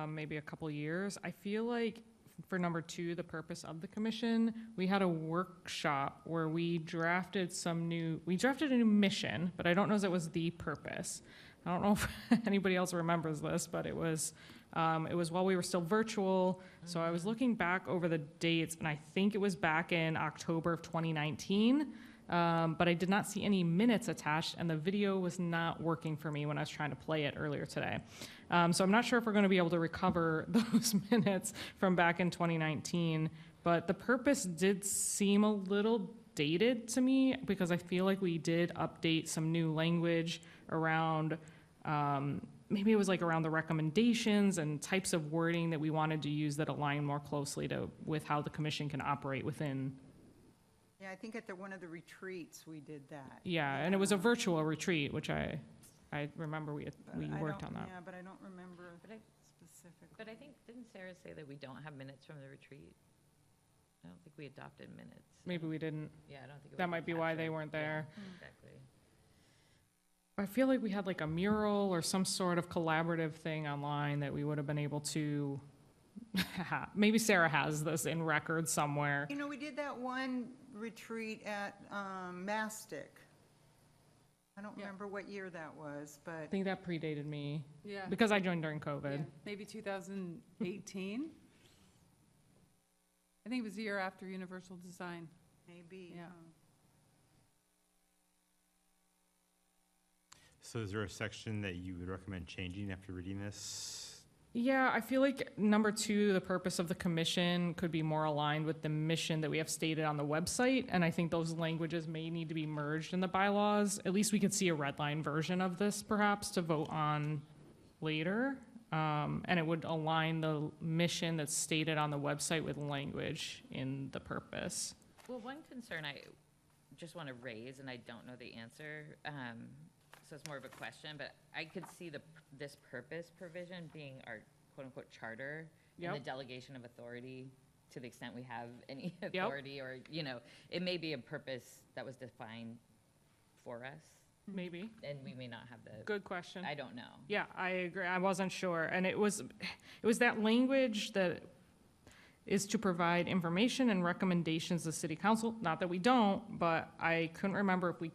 maybe a couple years, I feel like for number 2, the purpose of the commission, we had a workshop where we drafted a new mission, but I don't know if it was the purpose. I don't know if anybody else remembers this, but it was while we were still virtual. So I was looking back over the dates, and I think it was back in October of 2019. But I did not see any minutes attached, and the video was not working for me when I was trying to play it earlier today. So I'm not sure if we're going to be able to recover those minutes from back in 2019, but the purpose did seem a little dated to me because I feel like we did update some new language around, maybe it was like around the recommendations and types of wording that we wanted to use that align more closely with how the commission can operate within. Yeah, I think at one of the retreats, we did that. Yeah, and it was a virtual retreat, which I remember we But we I worked don't- on that. Yeah, but I don't remember But I- specifically. But I think, didn't Sarah say that we don't have minutes from the retreat? I don't think we adopted minutes. Maybe we didn't. Yeah, I don't think. it That was might be why they captured. weren't Yeah, there. Exactly. I feel like we had like a mural or some sort of collaborative thing online that we would have been able to. Maybe Sarah has this in record somewhere. You know, we did that one retreat at Mastic. I don't Yeah. remember what year that was, I but think that predated me Yeah. because I joined during COVID. Yeah, maybe 2018. I think it was the year after Universal Design. maybe. Yeah. So is there a section that you would recommend changing after reading this? Yeah, I feel like number 2, the purpose of the commission could be more aligned with the mission that we have stated on the website, and I think those languages may need to be merged in the bylaws. At least we could see a red line version of this perhaps to vote on later. And it would align the mission that's stated on the website with language in the purpose. Well, one concern I just want to raise, and I don't know the answer, so it's more of a question, but I could see this purpose provision being our quote-unquote charter and the Yep. delegation of authority to the extent we have any authority, or, it may be a purpose that was defined for us, Maybe. and we may not have the, Good question. I don't know. Yeah, I agree. I wasn't sure. And it was that language that is to provide information and recommendations to city council. Not that we don't, but I couldn't remember if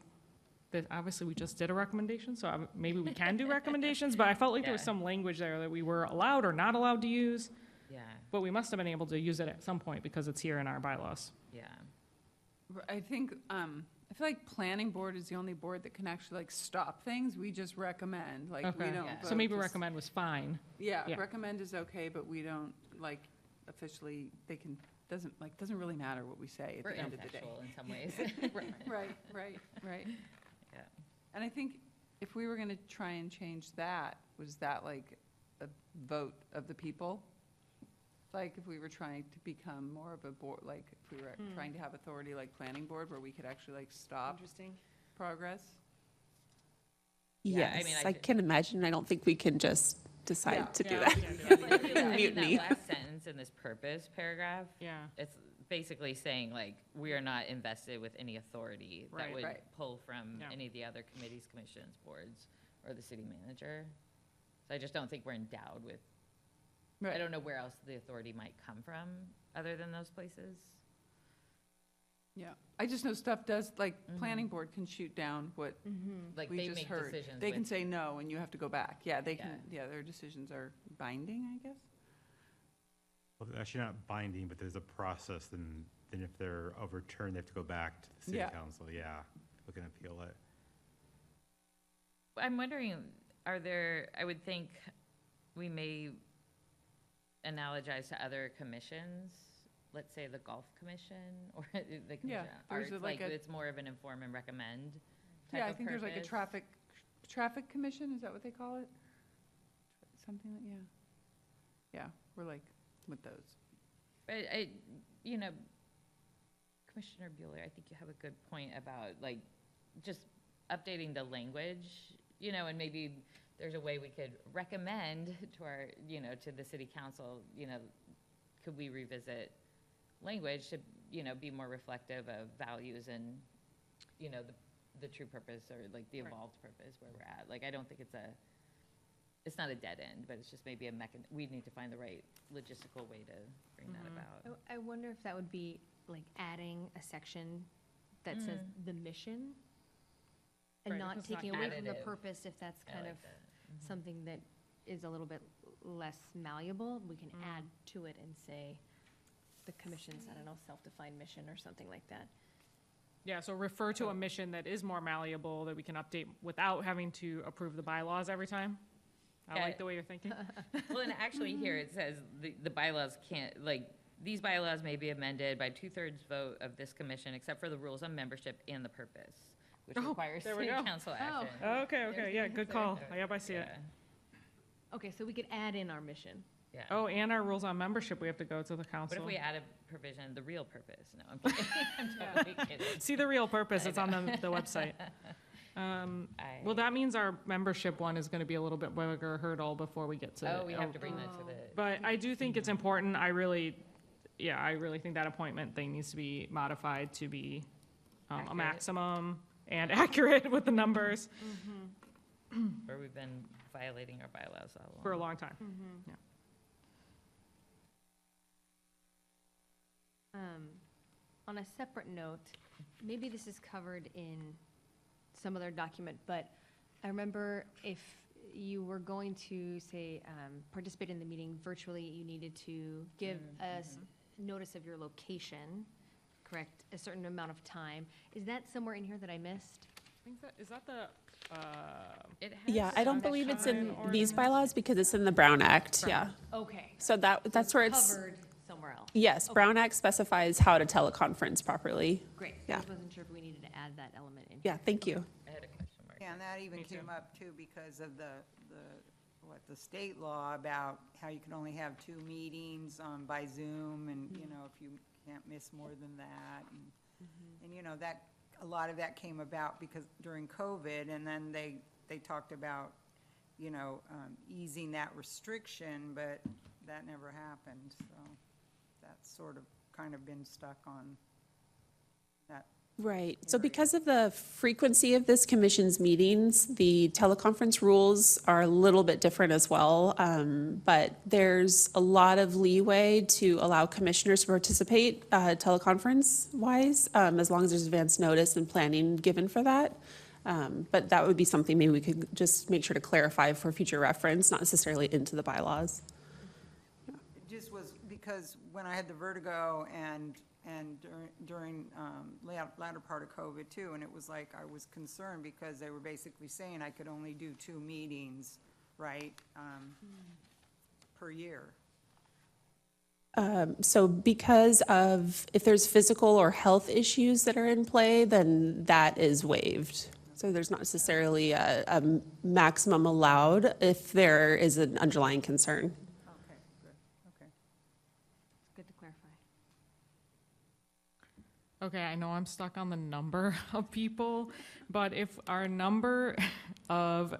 obviously we just did a recommendation, so maybe we can do recommendations, but I felt like there was Yeah. some language there that we were allowed or not allowed to use, Yeah, but we must have been able to use it at some point because it's here in our bylaws. yeah. I think, I feel like planning board is the only board that can actually like stop things. We just recommend, like, we Okay. don't Yeah. So vote, maybe just- recommend was fine. Yeah, Yeah. recommend is okay, but we don't, like, officially, doesn't really matter what we say at We're the end of the day. ineffectual in some ways. Right. Yeah. And I think if we were going to try and change that, was that like a vote of the people? Like if we were trying to become more of a board, like if we were trying to have authority like planning board where we could actually like stop Interesting. progress? Yeah, I Yes, mean, I can imagine. I don't think we can just decide to do Yeah, that. we can't do Yeah, but I feel that- I mean, Mutiny. that last sentence in this purpose paragraph, Yeah. it's basically saying like, we are not invested with any authority that Right. would Right. pull from Yeah. any of the other committees, commissions, boards, or the city manager. So I just don't think we're endowed with, I Right. don't know where else the authority might come from, other than those places. Yeah, I just know stuff does, like, Mhm. planning board can shoot down what Like, we they just make heard. decisions They can with, say no, and you have to go back. Yeah, they Yeah. can, yeah, their decisions are binding, I guess? Well, they're actually not binding, but there's a process, and then if they're overturned, they have to go back to the city Yeah. council, yeah, we can appeal it. I'm wondering, I would think we may analogize to other commissions, let's say the golf commission or the commission on there's arts, like like a- it's more of an inform and recommend type Yeah, I of think there's like a purpose. traffic Traffic commission, is that what they call it? Something like, yeah. Yeah, we're like with those. You know, Commissioner Bueller, I think you have a good point about like just updating the language, you know, and maybe there's a way we could recommend to our, you know, to the city council, you know, could we revisit language to, you know, be more reflective of values and, you know, the true purpose or like the evolved purpose where we're at. Like, I don't think it's not a dead end, but it's just maybe we need to find the right logistical way to bring that about. I wonder if that would be like adding a section that says the mission and Right, not it's not taking away from the additive. purpose, if that's I kind like of that. something that is a little bit less malleable, we can add to it and say the commission's, I don't know, self-defined mission or something like that. Yeah, so refer to a mission that is more malleable, that we can update without having to approve the bylaws every time. I Okay. like the way you're thinking. Well, and actually here it says the bylaws can't, like, these bylaws may be amended by 2/3 vote of this commission, except for the rules on membership and the purpose, which Oh, requires there we city go. council action. Okay, yeah, good call. Yep, I see it. Yeah, Okay, so we could add in our mission. yeah. Oh, and our rules on membership, we have to go to the What council. if we add a provision, the real purpose? No, I'm kidding. I'm totally kidding. See the real purpose, it's on the website. Well, that means our membership one is gonna be a little bit bigger hurdle before we get to. Oh, we have to bring that to the. But I do think it's important, I really think that appointment thing needs to be modified to be a Accurate. maximum and accurate with the numbers Where we've been violating our bylaws all along. for a long time. On a separate note, maybe this is covered in some other document, but I remember if you were going to, say, participate in the meeting virtually, you needed to give us notice of your location, correct, a certain amount of time. Is that somewhere in here that I missed? Is that the, It has Yeah, I don't some believe it's in Sunshine these bylaws because it's in the Brown Act, yeah. Okay. So that's where it's, Covered somewhere else. yes, Okay. Brown Act specifies how to teleconference properly. Great. I Yeah. just wasn't sure if we needed to add that element in. Yeah, thank you. I had a question mark. Yeah, and that even Me too. came up too because of the state law about how you can only have 2 meetings by Zoom and, you know, if you can't miss more than that. And, you know, that, a lot of that came about because during COVID, and then they talked about, you know, easing that restriction, but that never happened, so that's sort of kind of been stuck on that. Right. So because of the frequency of this commission's meetings, the teleconference rules are a little bit different as well. But there's a lot of leeway to allow commissioners to participate teleconference-wise, as long as there's advance notice and planning given for that. But that would be something maybe we could just make sure to clarify for future reference, not necessarily into the bylaws. It just was because when I had the vertigo and during latter part of COVID too, and it was like, I was concerned because they were basically saying I could only do 2 meetings, right, per year. So because of, if there's physical or health issues that are in play, then that is waived. So there's not necessarily a maximum allowed if there is an underlying concern. Okay, good, okay. It's good to clarify. okay, I know I'm stuck on the number of people, but if our number of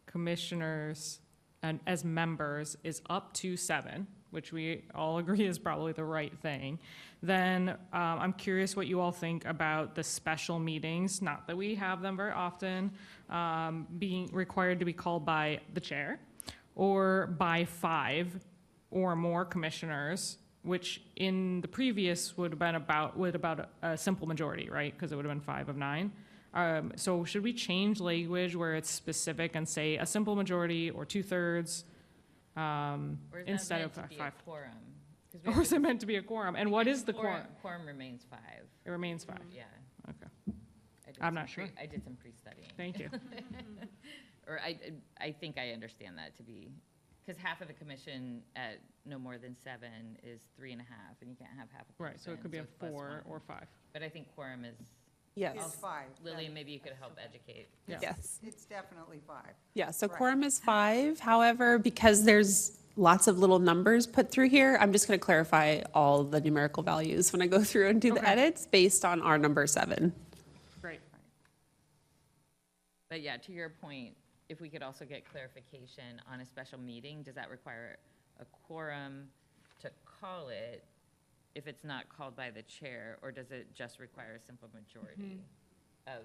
commissioners and as members is up to 7, which we all agree is probably the right thing, then I'm curious what you all think about the special meetings, not that we have them very often, being required to be called by the chair or by 5 or more commissioners, which in the previous would have been about a simple majority, right? Because it would have been 5 of 9. So should we change language where it's specific and say a simple majority or 2/3 Or is that instead meant of to be a 5? quorum? 'Cause we Or have is to- it meant to be a quorum? And what is the quorum? Quorum remains 5, It remains 5. yeah. Okay, I did I'm some not sure. I did some pre-studying. thank you. Or I think I understand that to be, because half of the commission at no more than 7 is 3.5, and you can't have half a person. Right, so it could be a it's plus 4 one. or 5. But I think quorum is Yes. It's 5. Lillian, maybe you could help educate. Yeah. Yes. It's definitely 5. Yeah, so Right. quorum is 5. However, because there's lots of little numbers put through here, I'm just going to clarify all the numerical values when I go through and do the Okay. edits based on our number 7. Great. But yeah, to your point, if we could also get clarification on a special meeting, does that require a quorum to call it if it's not called by the chair, or does it just require a simple majority of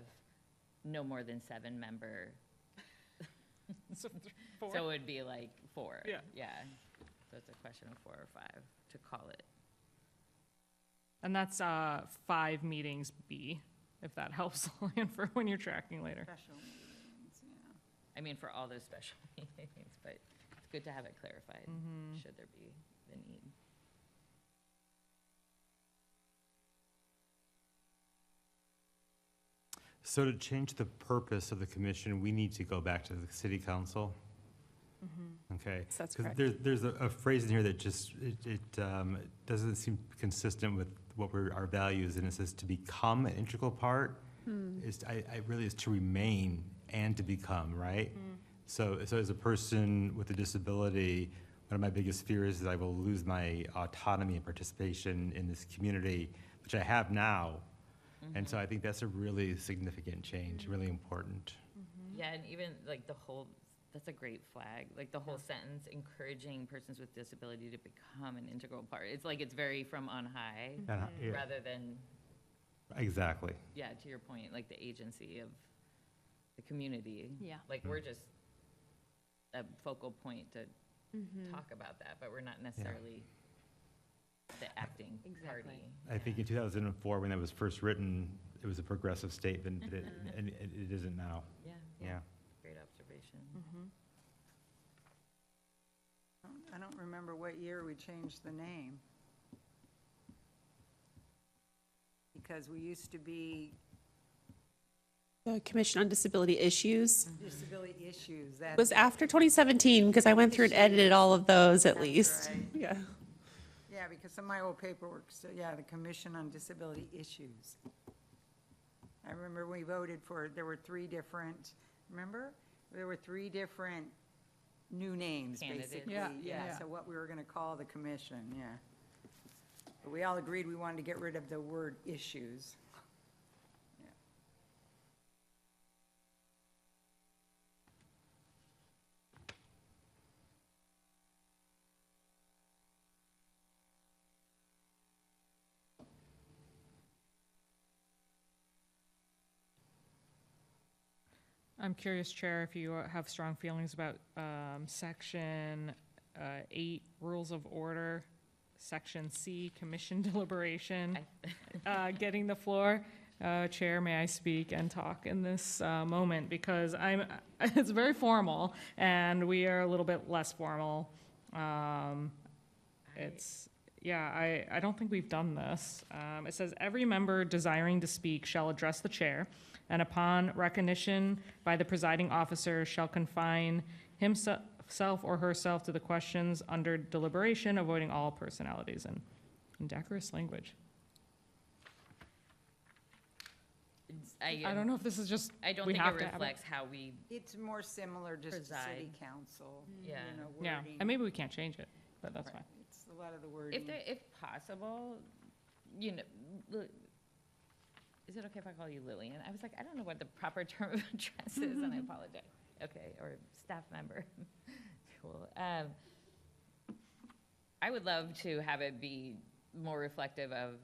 no more than 7 member? So So it would be like 4. Yeah. Yeah. So it's a question of 4 or 5 to call it. And that's 5 meetings B, if that helps Lillian for when you're tracking later. Special meetings, yeah. I mean, for all those special meetings, but it's good to have it clarified, should there be the need. So to change the purpose of the commission, we need to go back to the city council? Okay. That's 'Cause correct. there's a phrase in here that just, it doesn't seem consistent with what our values, and it says to become an integral part. I really is to remain and to become, right? So as a person with a disability, one of my biggest fears is I will lose my autonomy and participation in this community, which I have now. And so I think that's a really significant change, really important. Yeah, and even like the whole, that's a great flag, like the whole sentence, encouraging persons with disability to become an integral part. It's like it's very from on high, And, yeah, rather than, exactly. yeah, to your point, like the agency of the community. Yeah. Like, we're just a focal point to talk about that, but we're not necessarily the acting Exactly. party. I think in 2004, when that was first written, it was a progressive statement, but and it isn't now. Yeah, Yeah. great observation. I don't remember what year we changed the name. Because we used to be The Commission on Disability Issues disability issues. That was after 2017, because I went through and edited all of those at That's least. right. Yeah. Yeah, because some of my old paperwork, so, yeah, the Commission on Disability Issues. I remember we voted for, there were 3 different, remember? There were 3 different new names, Candidates. basically. Yeah. So what we were gonna call the commission, yeah. But we all agreed we wanted to get rid of the word issues. Yeah. I'm curious, Chair, if you have strong feelings about Section 8, Rules of Order, Section C, Commission Deliberation, getting the floor. Chair, may I speak and talk in this moment? Because it's very formal, and we are a little bit less formal. I don't think we've done this. It says, every member desiring to speak shall address the chair, and upon recognition by the presiding officer shall confine himself or herself to the questions under deliberation, avoiding all personalities and indecorous language. I don't know if this is just, I don't we think have it to have it. reflects how we, It's more similar just to city Preside. council, Yeah. you know, Yeah, wording. and maybe we can't change it, but that's fine. It's a lot of the wording. if possible, you know, is it okay if I call you Lillian? I was like, I don't know what the proper term of address is, and I apologize. Okay, or staff member. Cool. I would love to have it be more reflective of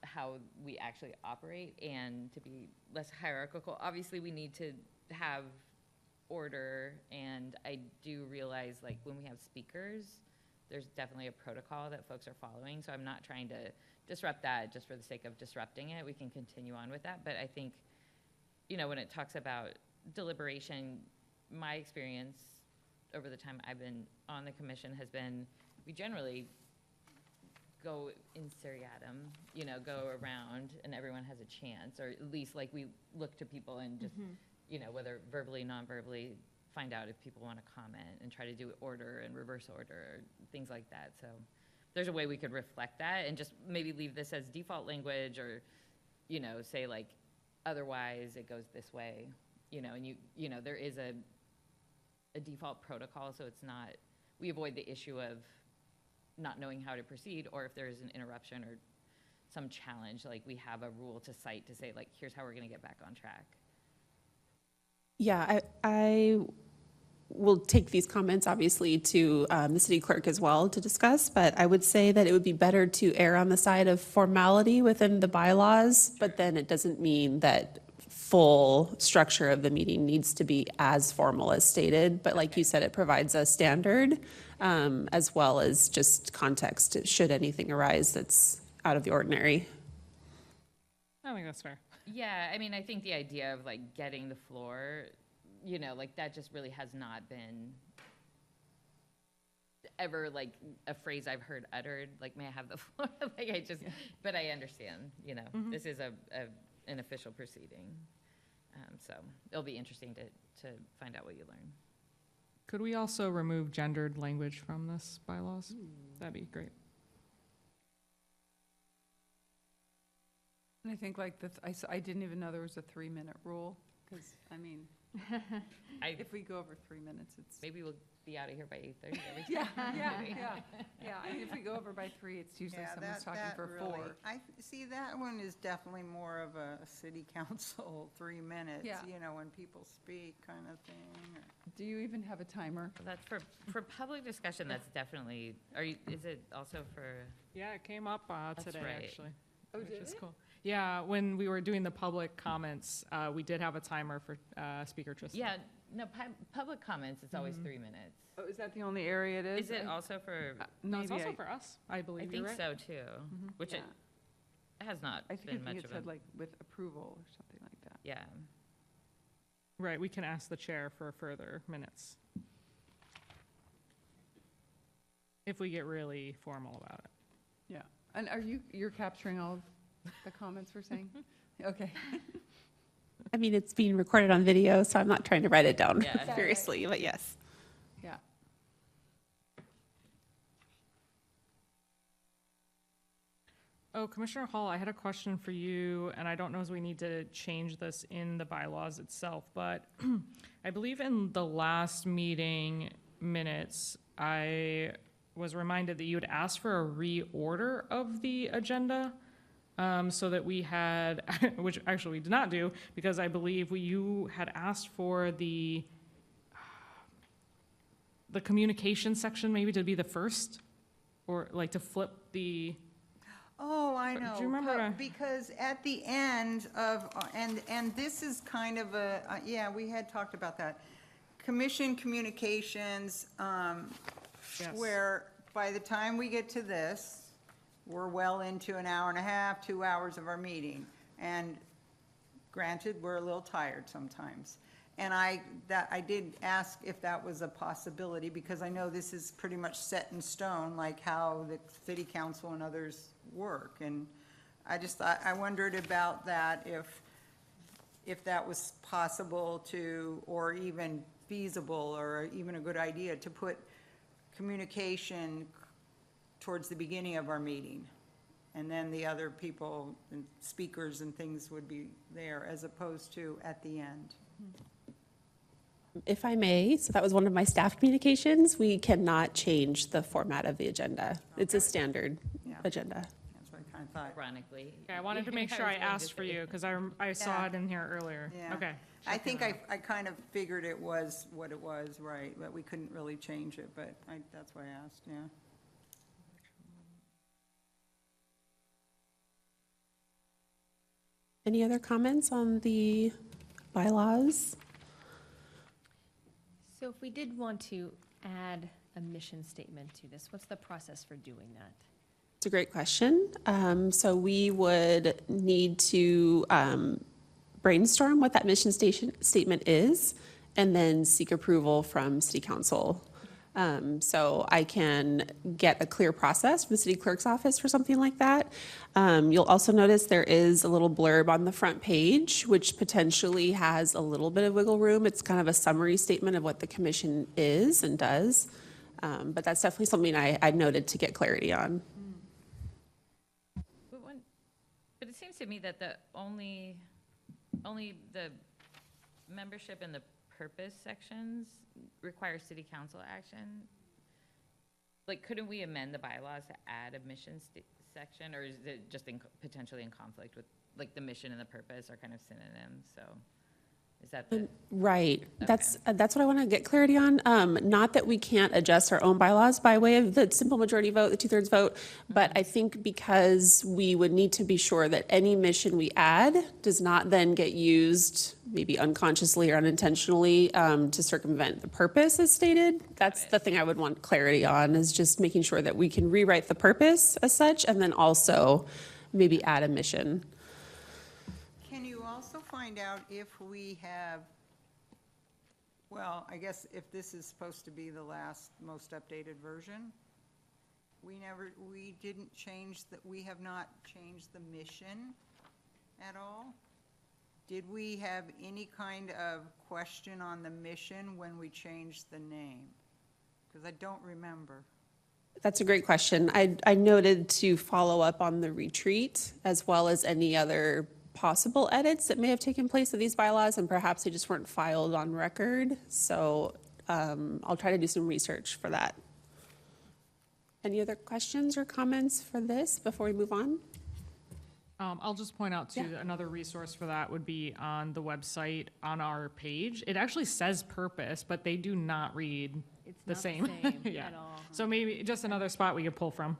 how we actually operate and to be less hierarchical. Obviously, we need to have order, and I do realize, like, when we have speakers, there's definitely a protocol that folks are following, so I'm not trying to disrupt that just for the sake of disrupting it. We can continue on with that, but I think, you know, when it talks about deliberation, my experience over the time I've been on the commission has been, we generally go in seriatim, you know, go around and everyone has a chance, or at least like we look to people and just, you know, whether verbally, non-verbally, find out if people want to comment and try to do order and reverse order, or things like that. So there's a way we could reflect that and just maybe leave this as default language, or, you know, say like, otherwise it goes this way, and there is a default protocol, so it's not, we avoid the issue of not knowing how to proceed, or if there's an interruption or some challenge, like we have a rule to cite to say, like, here's how we're gonna get back on track. Yeah, I will take these comments, obviously, to the city clerk as well to discuss, but I would say that it would be better to err on the side of formality within the bylaws, but then it doesn't mean that full structure of the meeting needs to be as formal as stated, but like you said, it provides a standard, as well as just context, should anything arise that's out of the ordinary. I think that's fair. Yeah, I mean, I think the idea of like getting the floor, like that just really has not been ever like a phrase I've heard uttered, like, may I have the floor? But I understand, this is an official proceeding. So it'll be interesting to find out what you learn. Could we also remove gendered language from this bylaws? That'd be great. And I think like I didn't even know there was a 3-minute rule, because, I mean, if we go over 3 minutes, it's. Maybe we'll be out of here by 8:30 every time. Yeah. I mean, if we go over by 3, it's usually someone's talking for 4. I see that one is definitely more of a city council 3 minutes, Yeah. When people speak kind of thing. Do you even have a timer? Well, that's for public discussion, that's definitely, is it also for, Yeah, it came up That's today, right. actually. Oh, which did is it? cool. Yeah, when we were doing the public comments, we did have a timer for Speaker Tristan. yeah, no, public comments, it's always 3 minutes. Oh, is that the only area it is? Is it also for, No, it's Maybe also for us, I I believe. think You're right. so too, which it Yeah. has not I been think much it of said a, like with approval or something like that. yeah. Right, we can ask the chair for further minutes. If we get really formal about it. Yeah. And you're capturing all of the comments we're saying? Okay. I mean, it's being recorded on video, so I'm not trying to write it down Yeah. furiously, but yes. Yeah. Oh, Commissioner Hall, I had a question for you, and I don't know if we need to change this in the bylaws itself, but I believe in the last meeting minutes, I was reminded that you had asked for a reorder of the agenda, so that we had, which actually we did not do, because I believe you had asked for the communication section maybe to be the first, or like to flip the. Oh, I Do know. you remember Because at the end of, and this is kind of yeah, we had talked about that. Commission communications, Yes. where by the time we get to this, we're well into an hour and a half, 2 hours of our meeting. And granted, we're a little tired sometimes. And I did ask if that was a possibility, because I know this is pretty much set in stone, like how the city council and others work. And I wondered about that, if that was possible to, or even feasible, or even a good idea to put communication towards the beginning of our meeting. And then the other people, and speakers and things would be there, as opposed to at the end. If I may, so that was one of my staff communications. We cannot change the format of the agenda. It's a standard Yeah. agenda. That's what I kind of thought. Ironically. Okay, I wanted to make sure I was going to asked for say. you, because I saw Yeah. it in here earlier. Yeah. Okay. I think I kind of figured it was what it was, right, but we couldn't really change it, but that's why I asked, yeah. Any other comments on the bylaws? So if we did want to add a mission statement to this, what's the process for doing that? It's a great question. So we would need to brainstorm what that mission statement is, and then seek approval from city council. So I can get a clear process from the city clerk's office for something like that. You'll also notice there is a little blurb on the front page, which potentially has a little bit of wiggle room. It's kind of a summary statement of what the commission is and does. But that's definitely something I noted to get clarity on. But it seems to me that the only only the membership and the purpose sections require city council action. Like, couldn't we amend the bylaws to add a mission section, or is it just potentially in conflict with, like, the mission and the purpose are kind of synonyms, so is that the? Right. Okay. That's what I want to get clarity on. Not that we can't adjust our own bylaws by way of the simple majority vote, the 2/3 vote, but I think because we would need to be sure that any mission we add does not then get used, maybe unconsciously or unintentionally, to circumvent the purpose as stated. That's the thing I would want clarity on, is just making sure that we can rewrite the purpose as such and then also maybe add a mission. Can you also find out if we have, well, I guess if this is supposed to be the last, most updated version, we didn't change that, we have not changed the mission at all? Did we have any kind of question on the mission when we changed the name? Because I don't remember. That's a great question. I noted to follow up on the retreat as well as any other possible edits that may have taken place of these bylaws, and perhaps they just weren't filed on record. So I'll try to do some research for that. Any other questions or comments for this before we move on? I'll just point out too, another resource for that would be on the website on our page. It actually says purpose, but they do not read It's the not same. the same Yeah. at all. So maybe just another spot we could pull from.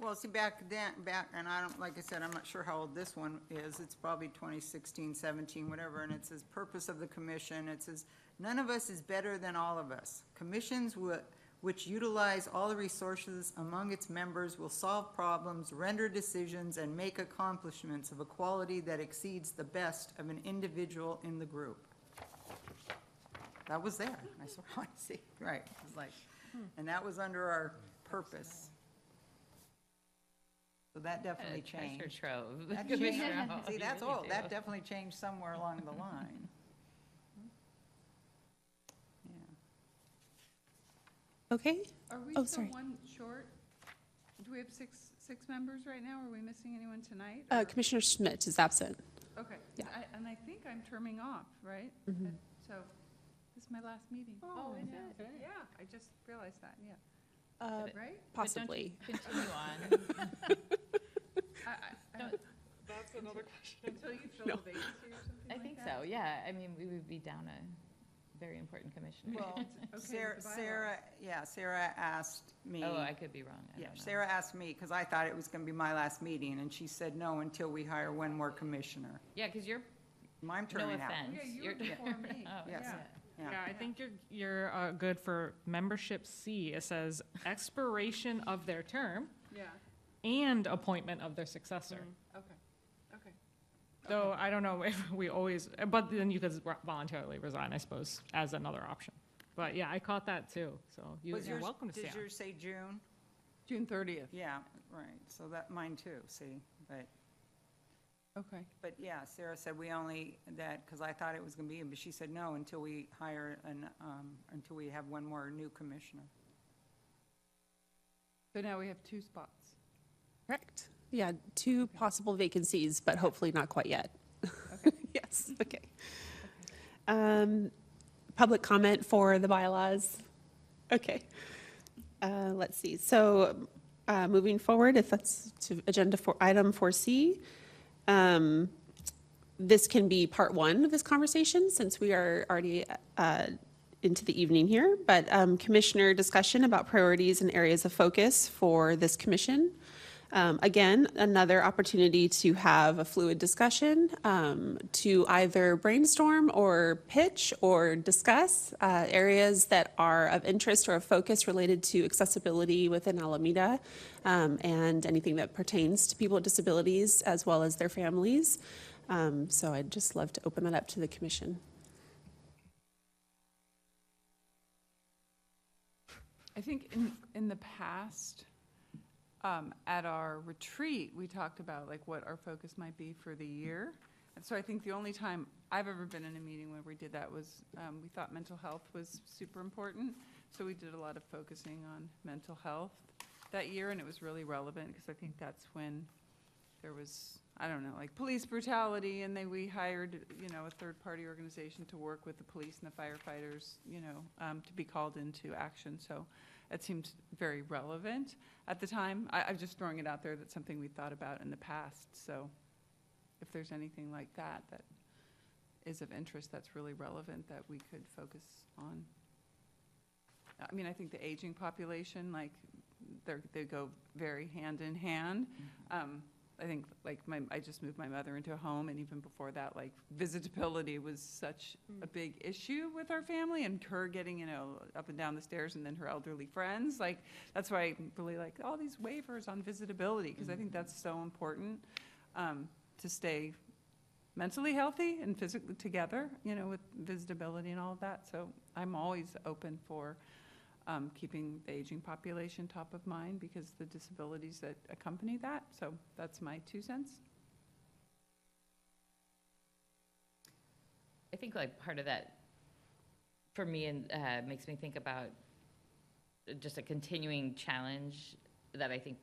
Well, see, back then, and I don't, like I said, I'm not sure how old this one is. It's probably 2016, 17, whatever, and it says, purpose of the commission. It says, none of us is better than all of us. Commissions which utilize all the resources among its members will solve problems, render decisions, and make accomplishments of a quality that exceeds the best of an individual in the group. That was there. I saw, I see, right. It was like, and that was under our purpose. So that definitely Treasure changed. trove. That Commissioner changed. Hall, See, you that's really all, do. that definitely changed somewhere along the line. Yeah. Okay. Are we Oh, still sorry. one short? Do we have six members right now? Are we missing anyone tonight? or- Commissioner Schmidt is absent. Okay, Yeah. and I think I'm terming off, right? So, this is my last meeting. Oh, it yeah, is. okay. Yeah, I just realized that, yeah. Uh, Right? Possibly. Continue on. That's another question. Until you fill the vacancy or something I like think that? so, yeah. I mean, we would be down a very important commissioner. Well, Okay with the bylaws. Sarah asked me. Oh, I could be wrong. I Yeah, don't know. Sarah asked me, because I thought it was going to be my last meeting, and she said no until we hire one more commissioner. Yeah, because you're, I'm no turning out. offense. Yeah, you you're- were before me. Oh, Yes. Yeah. Yeah. Yeah, I think you're good for membership C. It says expiration of their term Yeah, and appointment of their successor. okay, okay. So I don't know if we always, but then you could voluntarily resign, I suppose, as another option. But yeah, I caught that too, so Was you're yours- welcome to stay Did on. yours say June? June 30th, Yeah, right, so that, mine too, see, okay. but yeah, Sarah said we only, that, because I thought it was going to be, but she said no until we hire until we have one more new commissioner. So now we have 2 spots. Correct. Yeah, 2 possible vacancies, but hopefully not quite yet. Okay. Yes, okay. Public comment for the bylaws? Okay. Let's see. So moving forward, if that's to agenda for item 4C, this can be part 1 of this conversation since we are already into the evening here, but commissioner discussion about priorities and areas of focus for this commission. Again, another opportunity to have a fluid discussion, to either brainstorm or pitch or discuss areas that are of interest or of focus related to accessibility within Alameda, and anything that pertains to people with disabilities as well as their families. So I'd just love to open that up to the commission. I think in the past, at our retreat, we talked about like what our focus might be for the year. And so I think the only time I've ever been in a meeting where we did that was, we thought mental health was super important. So we did a lot of focusing on mental health that year, and it was really relevant because I think that's when there was I don't know, like police brutality, and we hired, a third-party organization to work with the police and the firefighters, to be called into action. So it seemed very relevant at the time. I'm just throwing it out there. That's something we thought about in the past. So if there's anything like that that is of interest that's really relevant that we could focus on. I mean, I think the aging population, like, they go very hand in hand. I think, like, I just moved my mother into a home, and even before that, like, visitability was such a big issue with our family, and her getting, up and down the stairs, and then her elderly friends. Like, that's why I really like all these waivers on visitability, because I think that's so important to stay mentally healthy and physically together, with visitability and all of that. So I'm always open for keeping the aging population top of mind because the disabilities that accompany that. So that's my 2 cents. I think like part of that, for me, and makes me think about just a continuing challenge that I think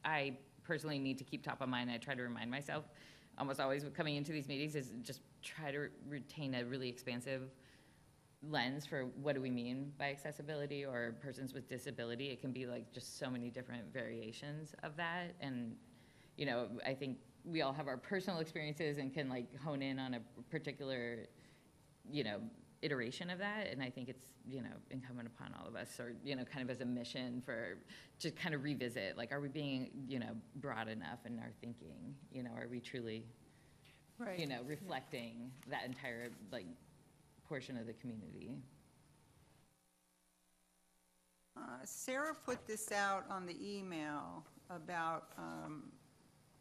I personally need to keep top of mind. I try to remind myself almost always coming into these meetings is just try to retain a really expansive lens for what do we mean by accessibility or persons with disability. It can be like just so many different variations of that. And, I think we all have our personal experiences and can like hone in on a particular, iteration of that. And I think it's, incumbent upon all of us or, kind of as a mission to kind of revisit, like, are we being, broad enough in our thinking? Are we truly, reflecting that entire, like, portion of the community? Sarah put this out on the email about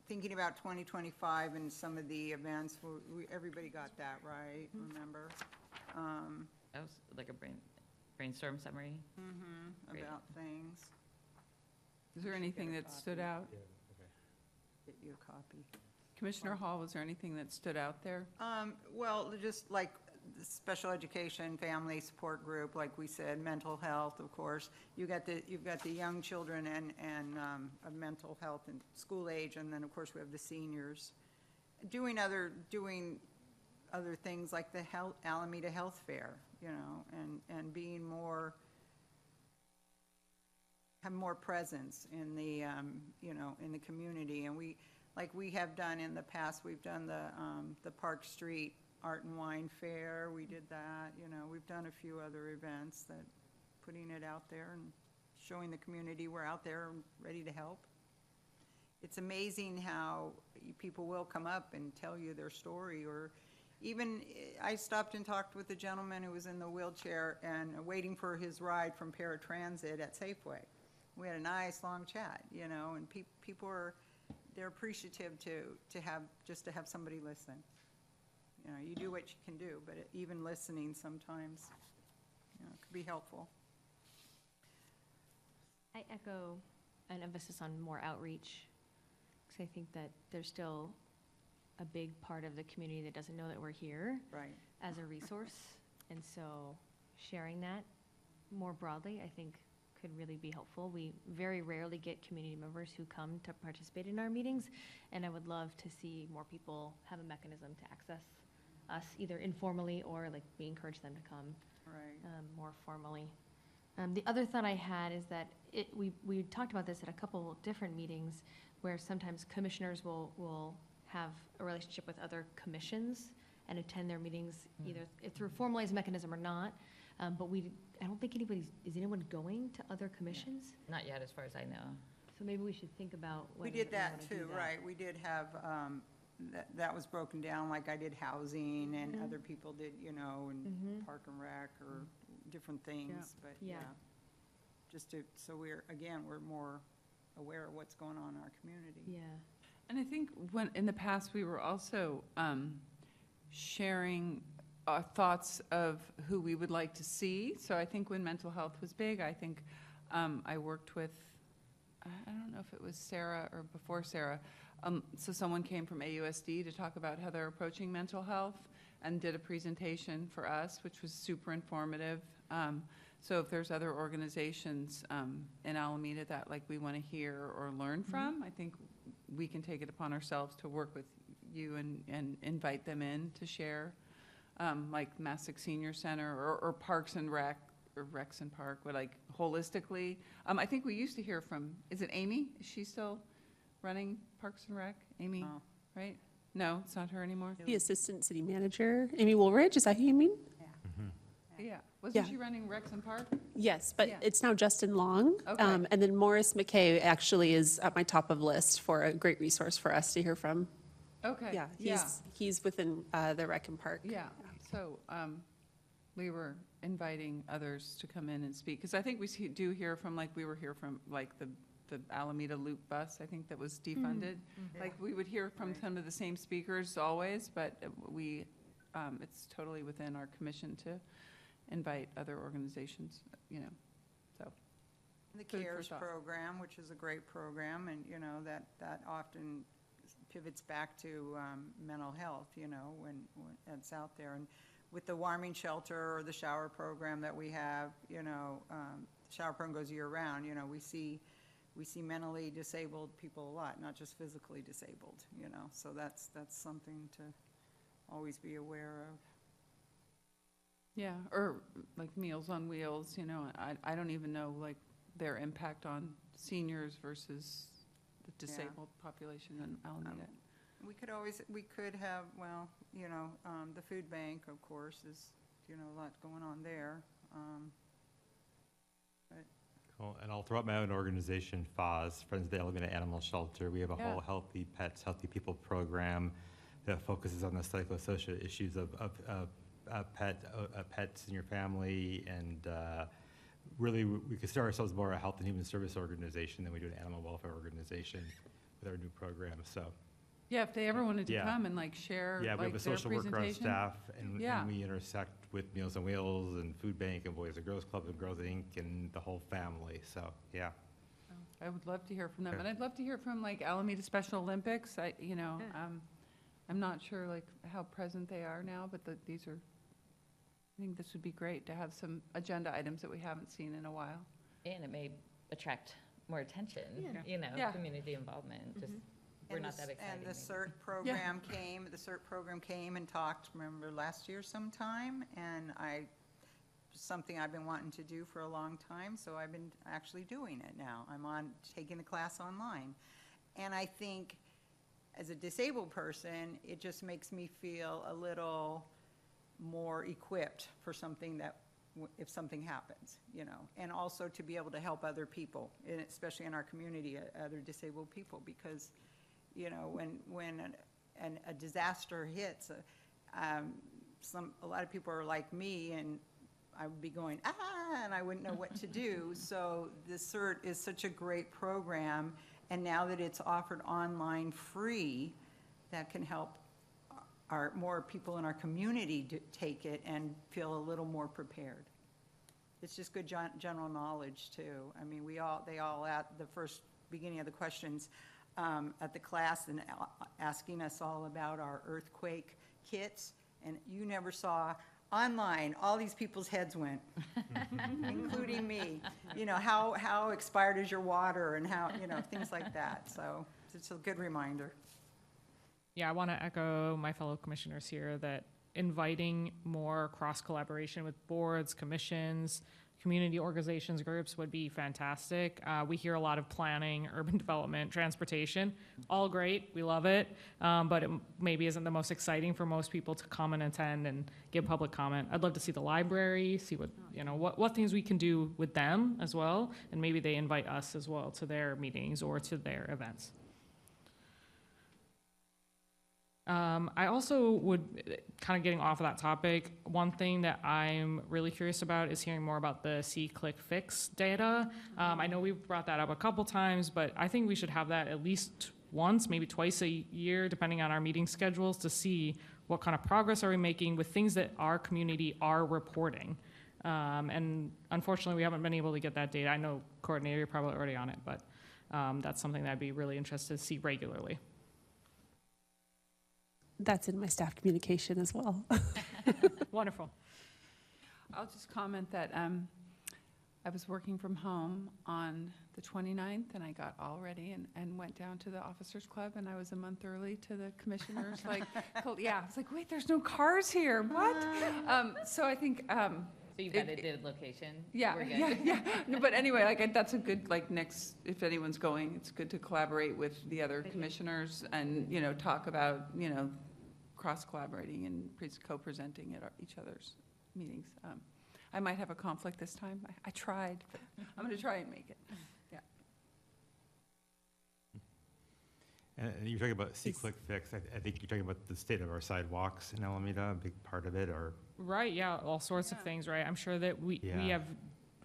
thinking about 2025 and some of the events. Everybody got that, right? Remember? That was like a brainstorm summary. Great. About things. Is there anything that stood out? Get you a copy. Commissioner Hall, was there anything that stood out there? Well, just like the special education family support group, like we said, mental health, of course. You've got the young children and of mental health and school age, and then of course we have the seniors. Doing other things like the Alameda Health Fair, and being have more presence in the in the community. And we have done in the past, we've done the Park Street Art and Wine Fair. We did that. We've done a few other events that putting it out there and showing the community we're out there and ready to help. It's amazing how people will come up and tell you their story. Or even I stopped and talked with a gentleman who was in the wheelchair and waiting for his ride from paratransit at Safeway. We had a nice long chat, and people they're appreciative to have somebody listen. You do what you can do, but even listening sometimes, could be helpful. I echo an emphasis on more outreach, because I think that there's still a big part of the community that doesn't know that we're here Right. as a resource. And so sharing that more broadly, I think, could really be helpful. We very rarely get community members who come to participate in our meetings, and I would love to see more people have a mechanism to access us, either informally or like we encourage them to come Right. more formally. The other thought I had is that we talked about this at a couple different meetings where sometimes commissioners will have a relationship with other commissions and attend their meetings either through a formalized mechanism or not. But I don't think is anyone going to other commissions? Not yet, as far as I know. So maybe we should think about We whether did we that wanna do too, that. right. We did have, that was broken down, like I did housing and Mhm. other people did, and Mhm. Park and Rec or different things, but Yeah. yeah. So we're more aware of what's going on in our community. Yeah. And I think in the past, we were also sharing our thoughts of who we would like to see. So I think when mental health was big, I think I worked with, I don't know if it was Sarah or before Sarah. So someone came from AUSD to talk about how they're approaching mental health and did a presentation for us, which was super informative. So if there's other organizations in Alameda that like we want to hear or learn from, I think we can take it upon ourselves to work with you and invite them in to share, like Massac Senior Center or Parks and Rec, or Recs and Park, but like holistically. I think we used to hear from, is it Amy? Is she still running Parks and Rec? Amy, Oh. right? No, it's not her anymore? The Assistant City Manager, Amy Woolridge, is that who you mean? Yeah. Wasn't Yeah. she running Recs and Park? Yes, but Yeah. it's now Justin Long. Okay. And then Morris McKay actually is at my top of list for a great resource for us to hear from. Okay. Yeah, he's within the Rec and Park. Yeah, so we were inviting others to come in and speak, because I think we do hear from, like, we were here from, like, the Alameda Loop bus, I think that was defunded. Like, we would hear from some of the same speakers always, but we, it's totally within our commission to invite other organizations, you know, so. The Food for CARES thought. program, which is a great program, and, you know, that often pivots back to mental health, you know, when it's out there. And with the warming shelter or the shower program that we have, you know, the shower program goes year-round, you know, we see mentally disabled people a lot, not just physically disabled, you know, so that's something to always be aware of. Yeah, or like Meals on Wheels, you know, I don't even know, like, their impact on seniors versus the disabled population in Alameda. We could have, well, you know, the food bank, of course, is, you know, a lot going on there. Cool. And I'll throw out my own organization, FOS, Friends of the Alameda Animal Shelter. We have a Yeah. whole Healthy Pets, Healthy People program that focuses on the psychosocial issues of pets in your family. And really, we consider ourselves more a health and human service organization than we do an animal welfare organization with our new program. So, Yeah, if they ever wanted to Yeah. come and like share, yeah, we like, have a their social worker on presentation. staff, and Yeah. we intersect with Meals on Wheels and Food Bank and Boys and Girls Club and Girls Inc. and the whole family. So, yeah. I would love to hear from them, Okay. and I'd love to hear from like Alameda Special Olympics. You know, I'm not sure like how present they are now, but these are, I think this would be great to have some agenda items that we haven't seen in a while. And it may attract more attention, you know, Yeah. community involvement, just, we're And not the that s- excited. And the maybe. CERT program came and talked, remember, last year sometime, and something I've been wanting to do for a long time, so I've been actually doing it now. Taking the class online. And I think, as a disabled person, it just makes me feel a little more equipped for something that, if something happens, you know, and also to be able to help other people, and especially in our community, other disabled people, because, you know, when a disaster hits, a lot of people are like me, and I would be going, and I wouldn't know what to do. So the CERT is such a great program, and now that it's offered online free, that can help more people in our community to take it and feel a little more prepared. It's just good general knowledge too. I mean, they all at the first beginning of the questions at the class and asking us all about our earthquake kits, and you never saw online, all these people's heads went, including me. You know, how expired is your water, and how, you know, things like that. So it's a good reminder. Yeah, I want to echo my fellow commissioners here that inviting more cross-collaboration with boards, commissions, community organizations, groups would be fantastic. We hear a lot of planning, urban development, transportation, all great, we love it, but it maybe isn't the most exciting for most people to come and attend and give public comment. I'd love to see the library, see what, you know, what things we can do with them as well, and maybe they invite us as well to their meetings or to their events. I also would, kind of getting off of that topic, one thing that I'm really curious about is hearing more about the See, Click, Fix data. I know we've brought that up a couple times, but I think we should have that at least once, maybe twice a year, depending on our meeting schedules, to see what kind of progress are we making with things that our community are reporting. And unfortunately, we haven't been able to get that data. I know, Coordinator, you're probably already on it, but that's something that I'd be really interested to see regularly. That's in my staff communication as well. Wonderful. I'll just comment that I was working from home on the 29th, and I got all ready and went down to the Officers Club, and I was a month early to the commissioners, like, yeah, I was like, wait, there's no cars here, what? So I think, So you've It- edited location? yeah, We're good. yeah. No, but anyway, like, that's a good, like, next, if anyone's going, it's good to collaborate with the other commissioners and, talk about, cross-collaborating and co-presenting at each other's meetings. I might have a conflict this time. I tried, but I'm going to try and make it. Yeah. And you're talking about see-click fix. I think you're talking about the state of our sidewalks in Alameda, a big part of it, or? Right, yeah, all sorts of things, right? I'm sure that Yeah.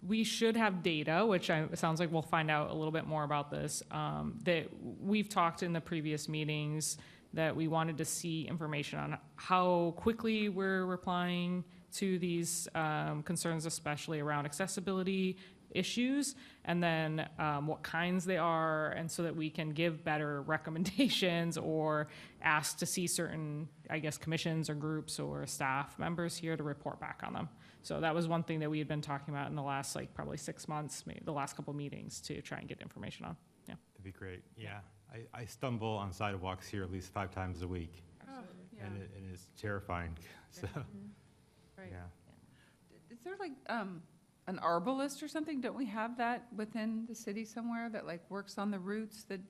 we should have data, which it sounds like we'll find out a little bit more about this, that we've talked in the previous meetings that we wanted to see information on how quickly we're replying to these concerns, especially around accessibility issues, and then what kinds they are, and so that we can give better recommendations or ask to see certain, I guess, commissions or groups or staff members here to report back on them. So that was one thing that we had been talking about in the last, probably 6 months, maybe the last couple meetings, to try and get information on. Yeah. That'd be great, yeah. I stumble on sidewalks here at least 5 times a week, Yeah. and it is terrifying, so, Right. yeah. Is there like an arborist or something? Don't we have that within the city somewhere that like works on the routes that,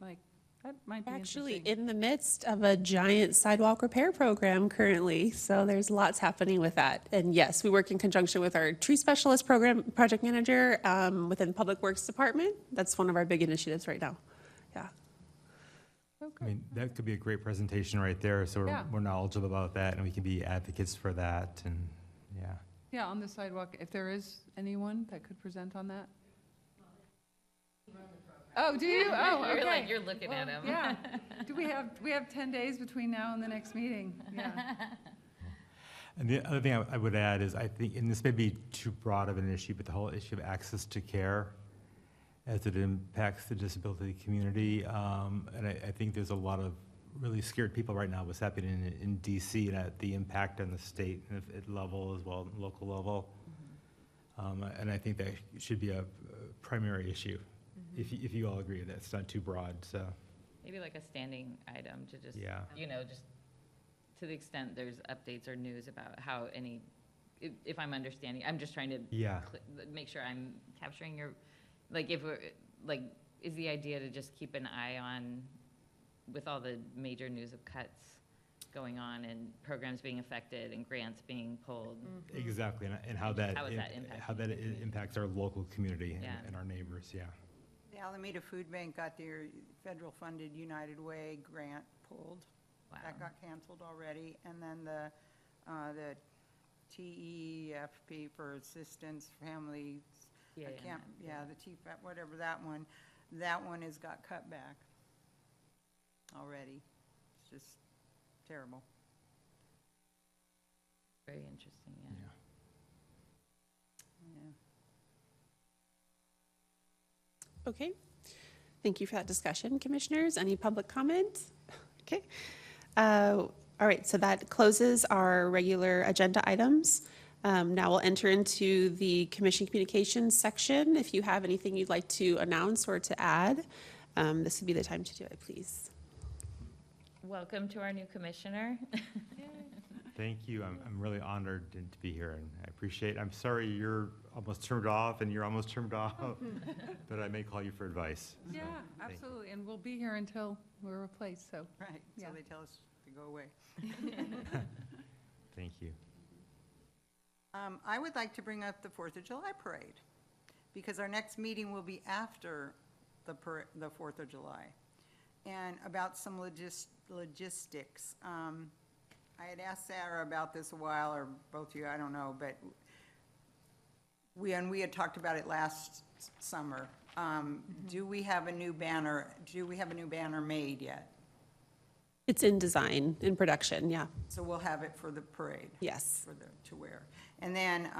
like, that might be Actually, interesting. in the midst of a giant sidewalk repair program currently, so there's lots happening with that. And yes, we work in conjunction with our tree specialist program, project manager, within Public Works Department. That's one of our big initiatives right now. Yeah. Oh, I good. mean, that could be a great presentation right there, so Yeah. we're knowledgeable about that, and we can be advocates for that, and, yeah. Yeah, on the sidewalk, if there is anyone that could present on that? Oh, do you? Oh, You're like, okay. you're looking at him. Yeah. Do we have 10 days between now and the next meeting? Yeah. And the other thing I would add is, I think, and this may be too broad of an issue, but the whole issue of access to care as it impacts the disability community. And I think there's a lot of really scared people right now what's happening in DC and at the impact on the state level as well, local level. And I think that should be a primary issue, if you all agree that it's not too broad, so, Maybe like a standing item to just, yeah. just to the extent there's updates or news about how if I'm understanding, I'm just trying to Yeah. make sure I'm capturing your, if we're, is the idea to just keep an eye on, with all the major news of cuts going on and programs being affected and grants being pulled? Exactly, and how that, How is that impacting how that the community? impacts our local community Yeah. and our neighbors, yeah. The Alameda Food Bank got their federal-funded United Way grant pulled. Wow. That got canceled already. And then the TEFP for Assistance Families, I can't, the TFAP, whatever that one has got cut back already. It's just terrible. Very interesting, yeah. Yeah. Yeah. Okay. Thank you for that discussion, commissioners. Any public comment? Okay. All right, so that closes our regular agenda items. Now we'll enter into the commission communications section. If you have anything you'd like to announce or to add, this would be the time to do it, please. Welcome to our new commissioner. Thank you. I'm really honored to be here, and I appreciate. I'm sorry you're almost turned off, and you're almost turned off, but I may call you for advice. So, Yeah, thank you. absolutely. And we'll be here until we're replaced, so. Right, so Yeah. they tell us to go away. Thank you. I would like to bring up the 4th of July parade, because our next meeting will be after the 4th of July. And about some logistics. I had asked Sarah about this a while, or both of you, I don't know, but we had talked about it last summer. Do we have a new banner made yet? It's in design, in production, yeah. So we'll have it for the parade? Yes. To wear. And then,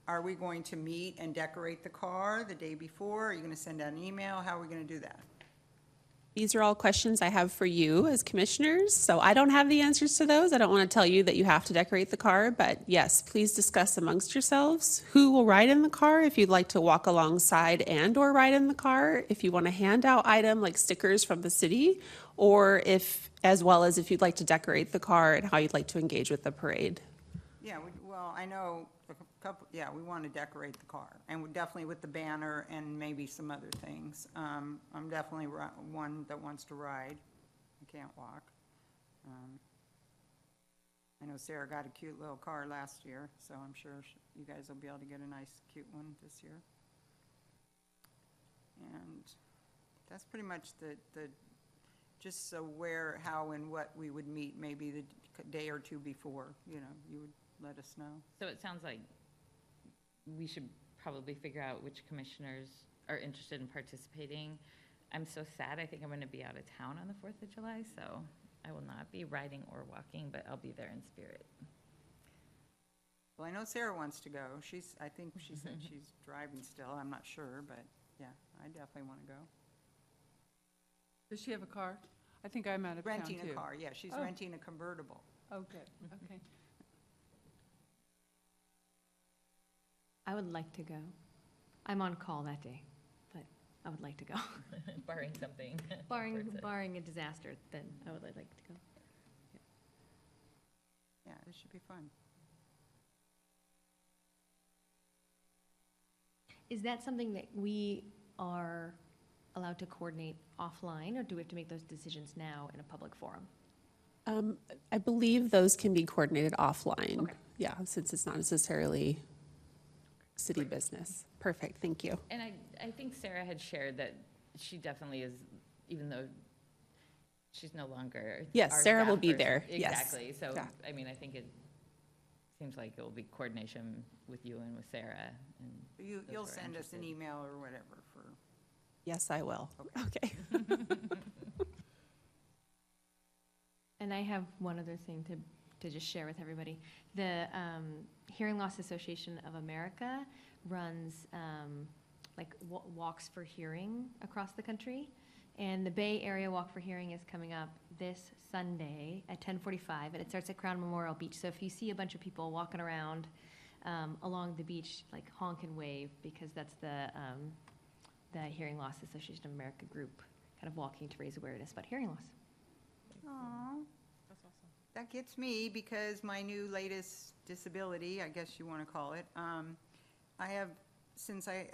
are we going to meet and decorate the car the day before? Are you going to send out an email? How are we going to do that? These are all questions I have for you as commissioners, so I don't have the answers to those. I don't want to tell you that you have to decorate the car, but yes, please discuss amongst yourselves who will ride in the car, if you'd like to walk alongside and/or ride in the car, if you want to hand out item like stickers from the city, or if, as well as if you'd like to decorate the car and how you'd like to engage with the parade. Yeah, well, I know a couple, yeah, we want to decorate the car, and definitely with the banner and maybe some other things. I'm definitely one that wants to ride. I can't walk. I know Sarah got a cute little car last year, so I'm sure you guys will be able to get a nice, cute one this year. And that's pretty much just so where, how, and what we would meet, maybe the day or two before, you would let us know. So it sounds like we should probably figure out which commissioners are interested in participating. I'm so sad, I think I'm gonna be out of town on the 4th of July, so I will not be riding or walking, but I'll be there in spirit. Well, I know Sarah wants to go. I think she said she's driving still. I'm not sure, but yeah, I definitely want to go. Does she have a car? I think I'm out of town too. Renting a car, yeah, she's Oh. renting a convertible. Oh, good, okay. I would like to go. I'm on call that day, but I would like to go. Barring something. Barring a disaster, then I would like to go. Yeah, it should be fun. Is that something that we are allowed to coordinate offline, or do we have to make those decisions now in a public forum? I believe those can be coordinated offline. Okay. Yeah, since it's not necessarily city business. Perfect, thank you. And I think Sarah had shared that she definitely is, even though she's no longer. Yes, our Sarah will staff be person. there, yes. Exactly, so, Yeah. I mean, I think it seems like it will be coordination with you and with Sarah. And those You'll who are send us an interested. email or whatever for, Yes, I will. Okay. And I have one other thing to just share with everybody. The Hearing Loss Association of America runs walks for hearing across the country. And the Bay Area Walk for Hearing is coming up this Sunday at 10:45, and it starts at Crown Memorial Beach. So if you see a bunch of people walking around along the beach, like honk and wave, because that's the Hearing Loss Association of America group kind of walking to raise awareness about hearing loss. aw. That gets me, because my new latest disability, I guess you want to call it, I have, since I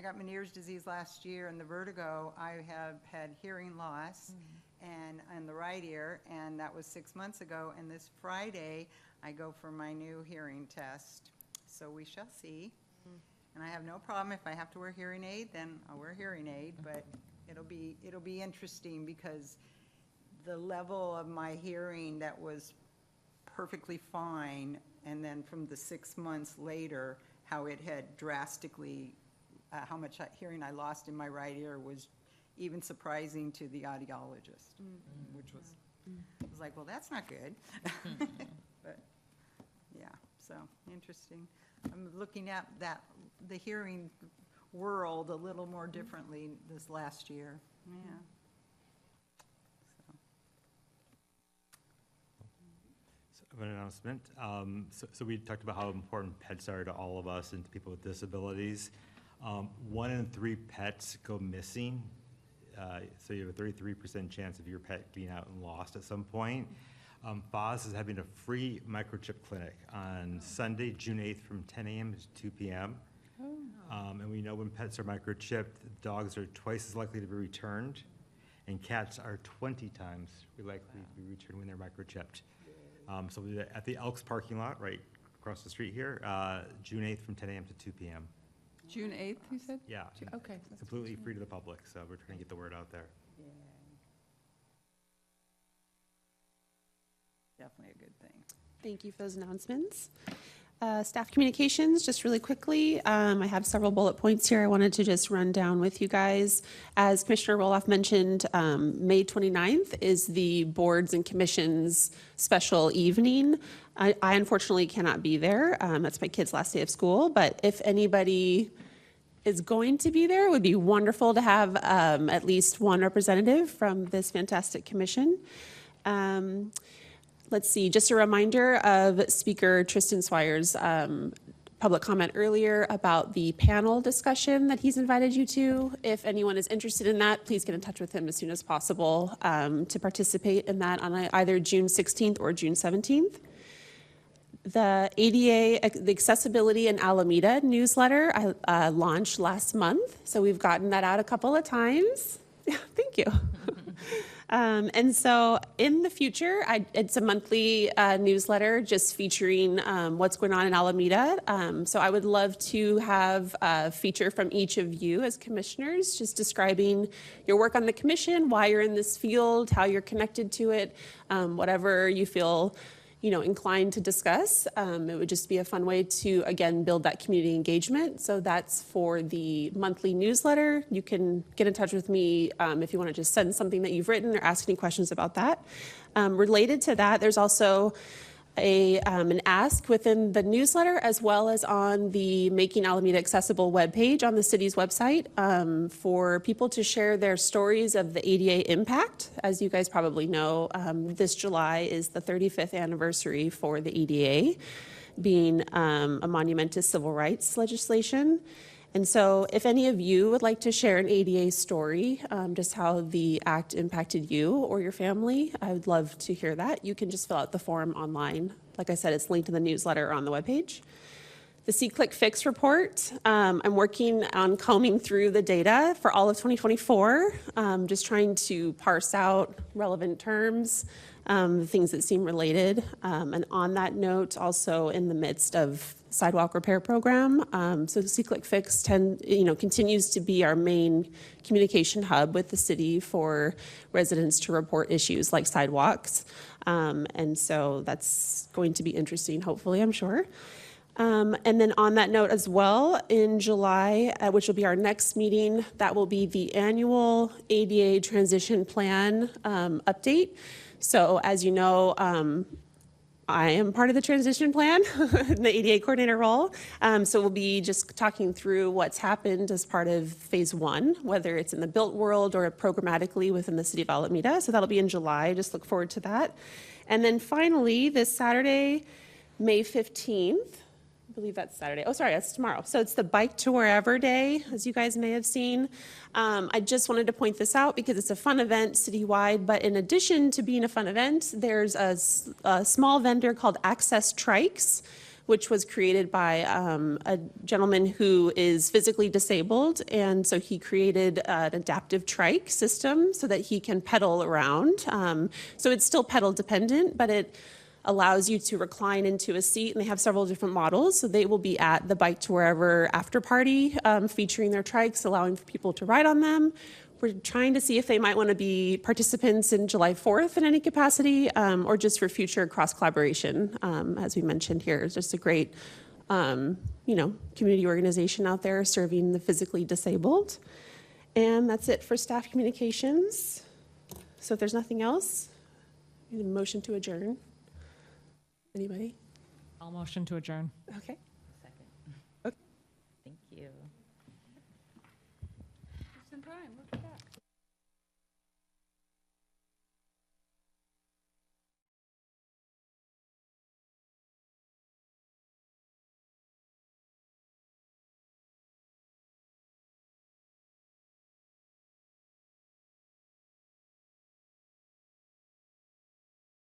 got Meniere's disease last year and the vertigo, I have had hearing loss and in the right ear, and that was 6 months ago. And this Friday, I go for my new hearing test. So we shall see. And I have no problem if I have to wear hearing aid, then I'll wear hearing aid. But it'll be interesting, because the level of my hearing that was perfectly fine, and then from the 6 months later, how it had drastically, how much hearing I lost in my right ear was even surprising to the audiologist, which was, I was like, well, that's not good. But, yeah, so, interesting. I'm looking at the hearing world a little more differently this last year, yeah. Of an announcement. So we talked about how important pets are to all of us and to people with disabilities. 1 in 3 pets go missing. So you have a 33% chance of your pet being out and lost at some point. FOS is having a free microchip clinic on Sunday, June 8th from 10 a.m. to 2 p.m. And we know when pets are microchipped, dogs are twice as likely to be returned, and cats are 20 times likely to be returned when they're microchipped. So we'll be at the Elks parking lot right across the street here, June 8th from 10 a.m. to 2 p.m. June 8th, you said? Yeah, Okay. completely free to the public, so we're trying to get the word out there. Yeah. Definitely a good thing. Thank you for those announcements. Staff communications, just really quickly. I have several bullet points here I wanted to just run down with you guys. As Commissioner Roloff mentioned, May 29th is the boards and commissions special evening. I unfortunately cannot be there. That's my kid's last day of school, but if anybody is going to be there. It would be wonderful to have at least one representative from this fantastic commission. Let's see, just a reminder of Speaker Tristan Swire's public comment earlier about the panel discussion that he's invited you to. If anyone is interested in that, please get in touch with him as soon as possible to participate in that on either June 16th or June 17th. The ADA, the Accessibility in Alameda newsletter, I launched last month, so we've gotten that out a couple of times. Yeah, thank you. And so in the future, it's a monthly newsletter just featuring what's going on in Alameda. So I would love to have a feature from each of you as commissioners, just describing your work on the commission, why you're in this field, how you're connected to it, whatever you feel inclined to discuss. It would just be a fun way to, again, build that community engagement. So that's for the monthly newsletter. You can get in touch with me if you want to just send something that you've written or ask any questions about that. Related to that, there's also an ask within the newsletter as well as on the Making Alameda Accessible webpage on the city's website for people to share their stories of the ADA impact. As you guys probably know, this July is the 35th anniversary for the ADA being a monumentous civil rights legislation. And so if any of you would like to share an ADA story, just how the act impacted you or your family, I would love to hear that. You can just fill out the form online. Like I said, it's linked in the newsletter on the webpage. The See-Click-Fix report, I'm working on combing through the data for all of 2024, just trying to parse out relevant terms, things that seem related. And on that note, also in the midst of sidewalk repair program. So the See-Click-Fix continues to be our main communication hub with the city for residents to report issues like sidewalks. And so that's going to be interesting, hopefully, I'm sure. And then on that note as well, in July, which will be our next meeting, that will be the annual ADA transition plan update. So as you know, I am part of the transition plan, the ADA coordinator role. So we'll be just talking through what's happened as part of phase one, whether it's in the built world or programmatically within the city of Alameda. So that'll be in July. Just look forward to that. And then finally, this Saturday, May 15th, I believe that's Saturday. Oh, sorry, that's tomorrow. So it's the Bike to Wherever Day, as you guys may have seen. I just wanted to point this out because it's a fun event citywide, but in addition to being a fun event, there's a small vendor called Access Trikes, which was created by a gentleman who is physically disabled. And so he created an adaptive trike system so that he can pedal around. So it's still pedal dependent, but it allows you to recline into a seat, and they have several different models. So they will be at the Bike to Wherever after party, featuring their trikes, allowing for people to ride on them. We're trying to see if they might want to be participants in July 4th in any capacity, or just for future cross collaboration. As we mentioned here, it's just a great, community organization out there serving the physically disabled. And that's it for staff communications. So if there's nothing else, a motion to adjourn. Anybody? I'll motion to adjourn. Okay. Second. Okay. Thank you. Just in time, look.